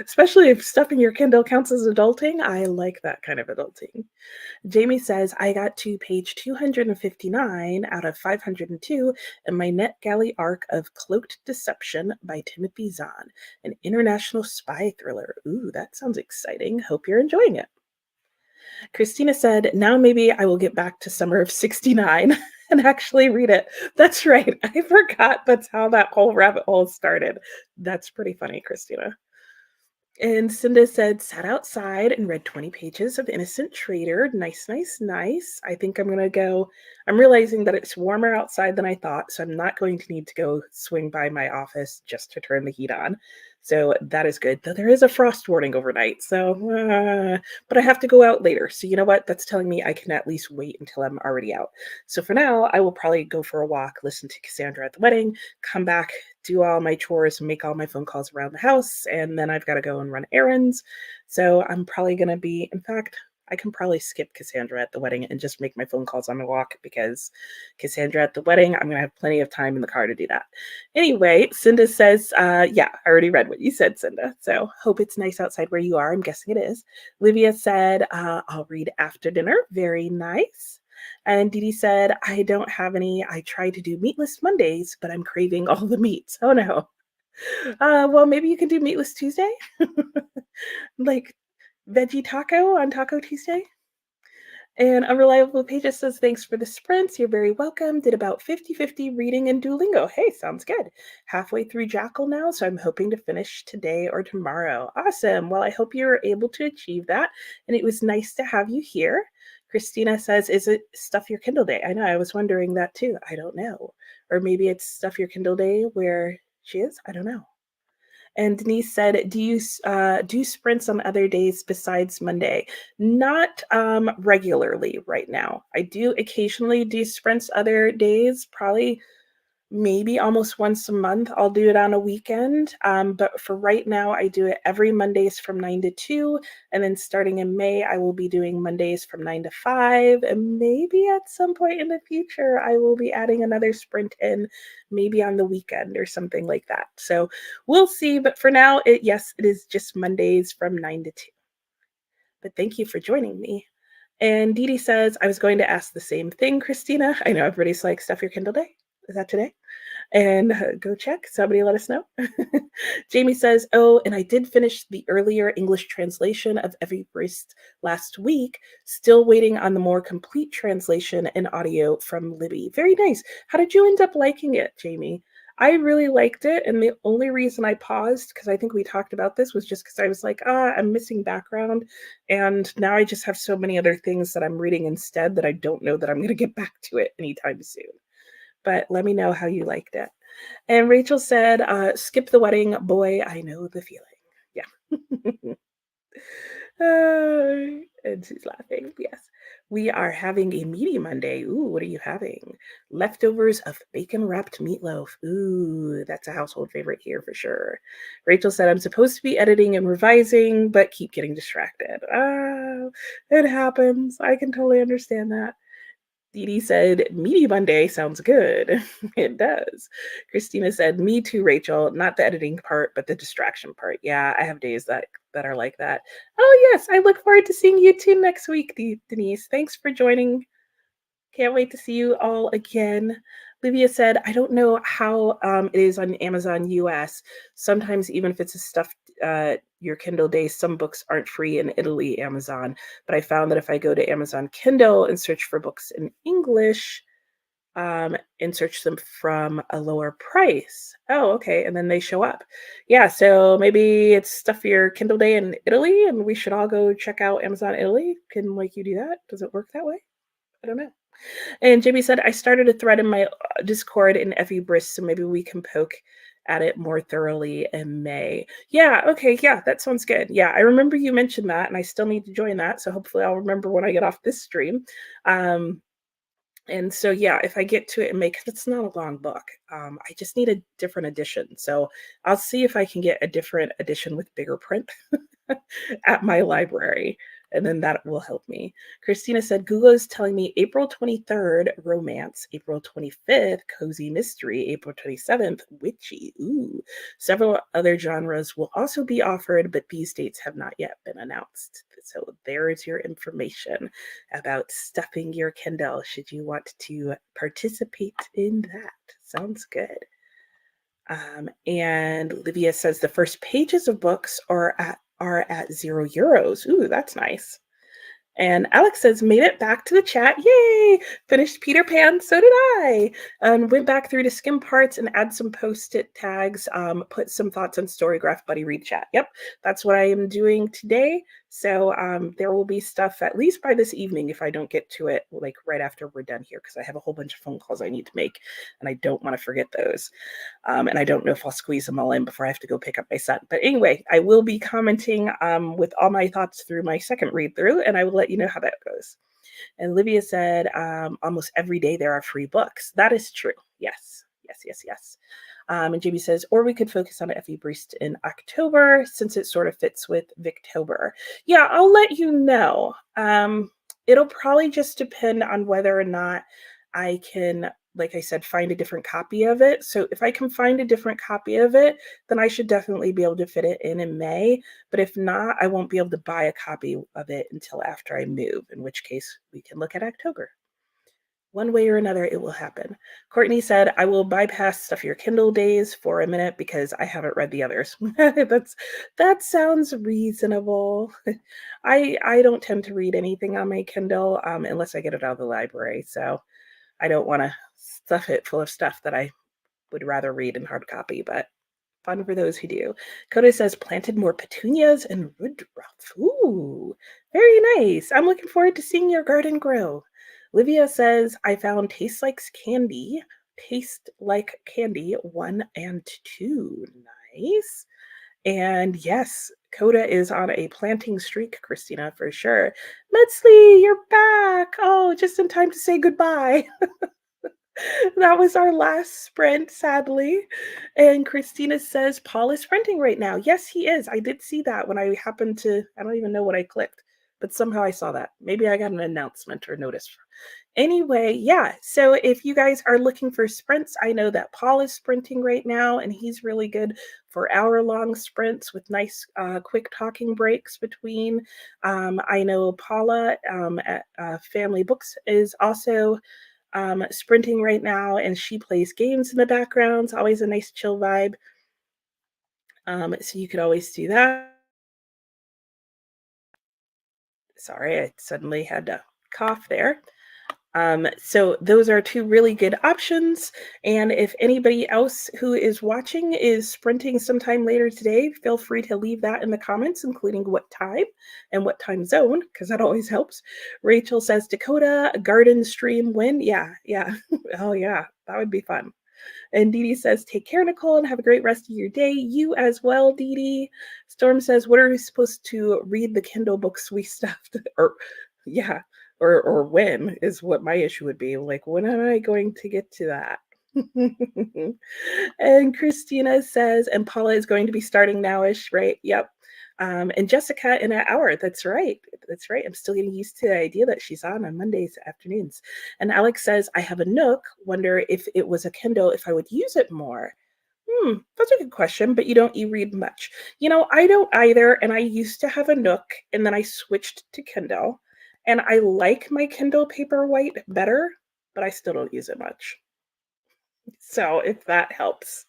Especially if stuffing your Kindle counts as adulting, I like that kind of adulting. Jamie says, I got to page 259 out of 502 in my NetGalley arc of Cloaked Deception by Timothy Zahn, an international spy thriller. Ooh, that sounds exciting. Hope you're enjoying it. Christina said, now maybe I will get back to Summer of 69 and actually read it. That's right. I forgot that's how that whole rabbit hole started. That's pretty funny, Christina. And Cinda said, sat outside and read 20 pages of Innocent Trader. Nice, nice, nice. I think I'm going to go. I'm realizing that it's warmer outside than I thought, so I'm not going to need to go swing by my office just to turn the heat on. So that is good. Though there is a frost warning overnight. But I have to go out later. So you know what? That's telling me I can at least wait until I'm already out. So for now, I will probably go for a walk, listen to Cassandra at the wedding, come back, do all my chores and make all my phone calls around the house. And then I've got to go and run errands. So I'm probably going to be, in fact, I can probably skip Cassandra at the wedding and just make my phone calls on my walk because Cassandra at the wedding, I'm going to have plenty of time in the car to do that. Anyway, Cinda says, yeah, I already read what you said, Cinda. So hope it's nice outside where you are. I'm guessing it is. Livia said, I'll read after dinner. Very nice. And Dee Dee said, I don't have any. I tried to do meatless Mondays, but I'm craving all the meats. Oh no. Well, maybe you can do meatless Tuesday? Like veggie taco on Taco Tuesday? And Unreliable Pages says, thanks for the sprints. You're very welcome. Did about 50-50 reading in Duolingo. Hey, sounds good. Halfway through Jackal now, so I'm hoping to finish today or tomorrow. Awesome. Well, I hope you're able to achieve that. And it was nice to have you here. Christina says, is it Stuff Your Kindle Day? I know, I was wondering that too. I don't know. Or maybe it's Stuff Your Kindle Day where she is. I don't know. And Denise said, do you do sprints on other days besides Monday? Not regularly right now. I do occasionally do sprints other days, probably maybe almost once a month. I'll do it on a weekend. But for right now, I do it every Mondays from 9 to 2. And then starting in May, I will be doing Mondays from 9 to 5. And maybe at some point in the future, I will be adding another sprint in, maybe on the weekend or something like that. So we'll see. But for now, yes, it is just Mondays from 9 to 2. But thank you for joining me. And Dee Dee says, I was going to ask the same thing, Christina. I know everybody's like, Stuff Your Kindle Day. Is that today? And go check. Somebody let us know. Jamie says, oh, and I did finish the earlier English translation of Everest last week. Still waiting on the more complete translation and audio from Libby. Very nice. How did you end up liking it, Jamie? I really liked it. And the only reason I paused, because I think we talked about this, was just because I was like, I'm missing background. And now I just have so many other things that I'm reading instead that I don't know that I'm going to get back to it anytime soon. But let me know how you liked it. And Rachel said, skip the wedding. Boy, I know the feeling. Yeah. And she's laughing. Yes. We are having a meaty Monday. Ooh, what are you having? Leftovers of bacon wrapped meatloaf. Ooh, that's a household favorite here for sure. Rachel said, I'm supposed to be editing and revising, but keep getting distracted. It happens. I can totally understand that. Dee Dee said, meaty Monday sounds good. It does. Christina said, me too, Rachel. Not the editing part, but the distraction part. Yeah, I have days that are like that. Oh, yes. I look forward to seeing you too next week, Denise. Thanks for joining. Can't wait to see you all again. Livia said, I don't know how it is on Amazon US. Sometimes, even if it's a stuffed your Kindle Day, some books aren't free in Italy, Amazon. But I found that if I go to Amazon Kindle and search for books in English, and search them from a lower price. Oh, okay. And then they show up. Yeah. So maybe it's Stuff Your Kindle Day in Italy, and we should all go check out Amazon Italy. Can like you do that? Does it work that way? I don't know. And Jamie said, I started a thread in my Discord in Effie Briss, so maybe we can poke at it more thoroughly in May. Yeah, okay, yeah, that sounds good. Yeah, I remember you mentioned that, and I still need to join that, so hopefully I'll remember when I get off this stream. And so, yeah, if I get to it and make it's not a long book. I just need a different edition. So I'll see if I can get a different edition with bigger print at my library, and then that will help me. Christina said, Google is telling me April 23rd, romance, April 25th, cozy mystery, April 27th, witchy. Ooh. Several other genres will also be offered, but these dates have not yet been announced. So there's your information about stuffing your Kindle should you want to participate in that. Sounds good. And Livia says the first pages of books are at €0. Ooh, that's nice. And Alex says, made it back to the chat. Yay! Finished Peter Pan. So did I. Went back through to skim parts and add some post-it tags. Put some thoughts on Storygraph Buddy Read Chat. Yep, that's what I am doing today. So there will be stuff at least by this evening if I don't get to it like right after we're done here, because I have a whole bunch of phone calls I need to make and I don't want to forget those. And I don't know if I'll squeeze them all in before I have to go pick up my son. But anyway, I will be commenting with all my thoughts through my second read through, and I will let you know how that goes. And Livia said, almost every day there are free books. That is true. Yes, yes, yes, yes. And Jamie says, or we could focus on Effie Breast in October since it sort of fits with Victober. Yeah, I'll let you know. It'll probably just depend on whether or not I can, like I said, find a different copy of it. So if I can find a different copy of it, then I should definitely be able to fit it in May. But if not, I won't be able to buy a copy of it until after I move, in which case we can look at October. One way or another, it will happen. Courtney said, I will bypass Stuff Your Kindle days for a minute because I haven't read the others. That sounds reasonable. I don't tend to read anything on my Kindle unless I get it out of the library. So I don't want to stuff it full of stuff that I would rather read in hard copy, but fun for those who do. Coda says, planted more petunias and woodruff. Ooh, very nice. I'm looking forward to seeing your garden grow. Livia says, I found Taste Like Candy, 1 and 2. Nice. And yes, Coda is on a planting streak, Christina, for sure. Metzley, you're back. Oh, just in time to say goodbye. That was our last sprint, sadly. And Christina says Paul is sprinting right now. Yes, he is. I did see that when I happened to, I don't even know what I clicked, but somehow I saw that. Maybe I got an announcement or notice. Anyway, yeah. So if you guys are looking for sprints, I know that Paul is sprinting right now, and he's really good for hour-long sprints with nice, quick talking breaks between. I know Paula at Family Books is also sprinting right now, and she plays games in the background. It's always a nice chill vibe. So you could always do that. Sorry, I suddenly had to cough there. So those are two really good options. And if anybody else who is watching is sprinting sometime later today, feel free to leave that in the comments, including what time and what time zone, because that always helps. Rachel says, Dakota, garden stream win. Yeah. Oh, yeah, that would be fun. And Dee Dee says, take care, Nicole, and have a great rest of your day. You as well, Dee Dee. Storm says, what are we supposed to read the Kindle books we stuffed? Yeah, or when is what my issue would be. Like, when am I going to get to that? And Christina says, and Paula is going to be starting nowish, right? Yep. And Jessica in an hour. That's right. That's right. I'm still getting used to the idea that she's on Mondays afternoons. And Alex says, I have a Nook. Wonder if it was a Kindle, if I would use it more. That's a good question, but you don't e-read much. I don't either. And I used to have a Nook, and then I switched to Kindle. And I like my Kindle Paperwhite better, but I still don't use it much. So if that helps.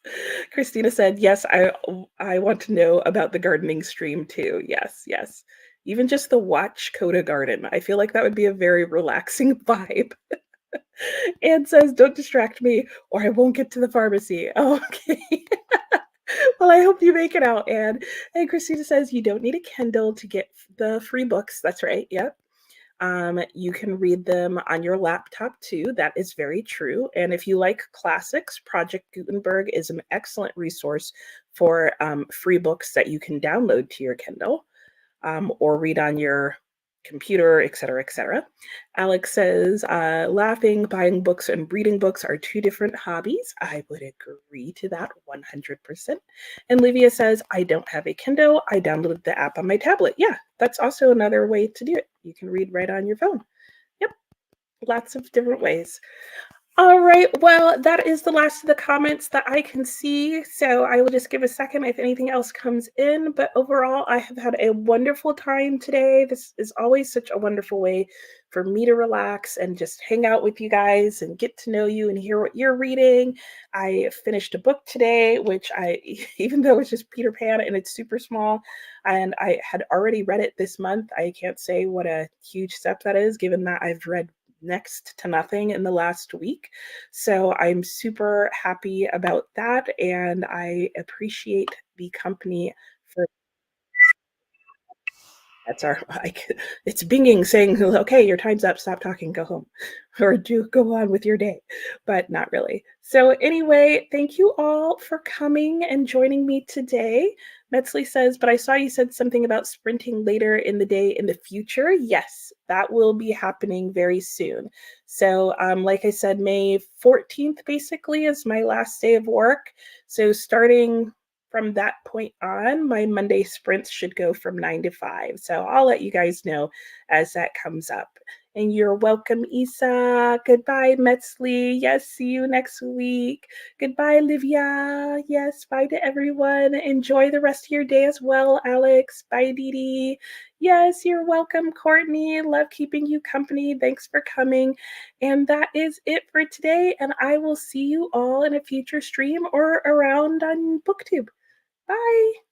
Christina said, yes, I want to know about the gardening stream too. Yes, yes. Even just the watch Coda garden. I feel like that would be a very relaxing vibe. Anne says, don't distract me or I won't get to the pharmacy. Oh, okay. Well, I hope you make it out, Anne. And Christina says, you don't need a Kindle to get the free books. That's right. Yep. You can read them on your laptop too. That is very true. And if you like classics, Project Gutenberg is an excellent resource for free books that you can download to your Kindle or read on your computer, etc., etc. Alex says, laughing, buying books, and reading books are two different hobbies. I would agree to that 100%. And Livia says, I don't have a Kindle. I downloaded the app on my tablet. Yeah, that's also another way to do it. You can read right on your phone. Yep, lots of different ways. All right, well, that is the last of the comments that I can see. So I will just give a second if anything else comes in. But overall, I have had a wonderful time today. This is always such a wonderful way for me to relax and just hang out with you guys and get to know you and hear what you're reading. I finished a book today, which even though it's just Peter Pan and it's super small, and I had already read it this month, I can't say what a huge step that is, given that I've read next to nothing in the last week. So I'm super happy about that, and I appreciate the company for that's our like it's binging saying, "Okay, your time's up. Stop talking. Go home, or do go on with your day," but not really. So anyway, thank you all for coming and joining me today. Metzley says, "But I saw you said something about sprinting later in the day in the future." Yes, that will be happening very soon. So, like I said, May 14th basically is my last day of work. So starting from that point on, my Monday sprints should go from 9 to 5. So I'll let you guys know as that comes up. And you're welcome, Isa. Goodbye, Metzley. Yes, see you next week. Goodbye, Livia. Yes, bye to everyone. Enjoy the rest of your day as well, Alex. Bye, Dee Dee. Yes, you're welcome, Courtney. Love keeping you company. Thanks for coming. And that is it for today. And I will see you all in a future stream or around on BookTube. Bye.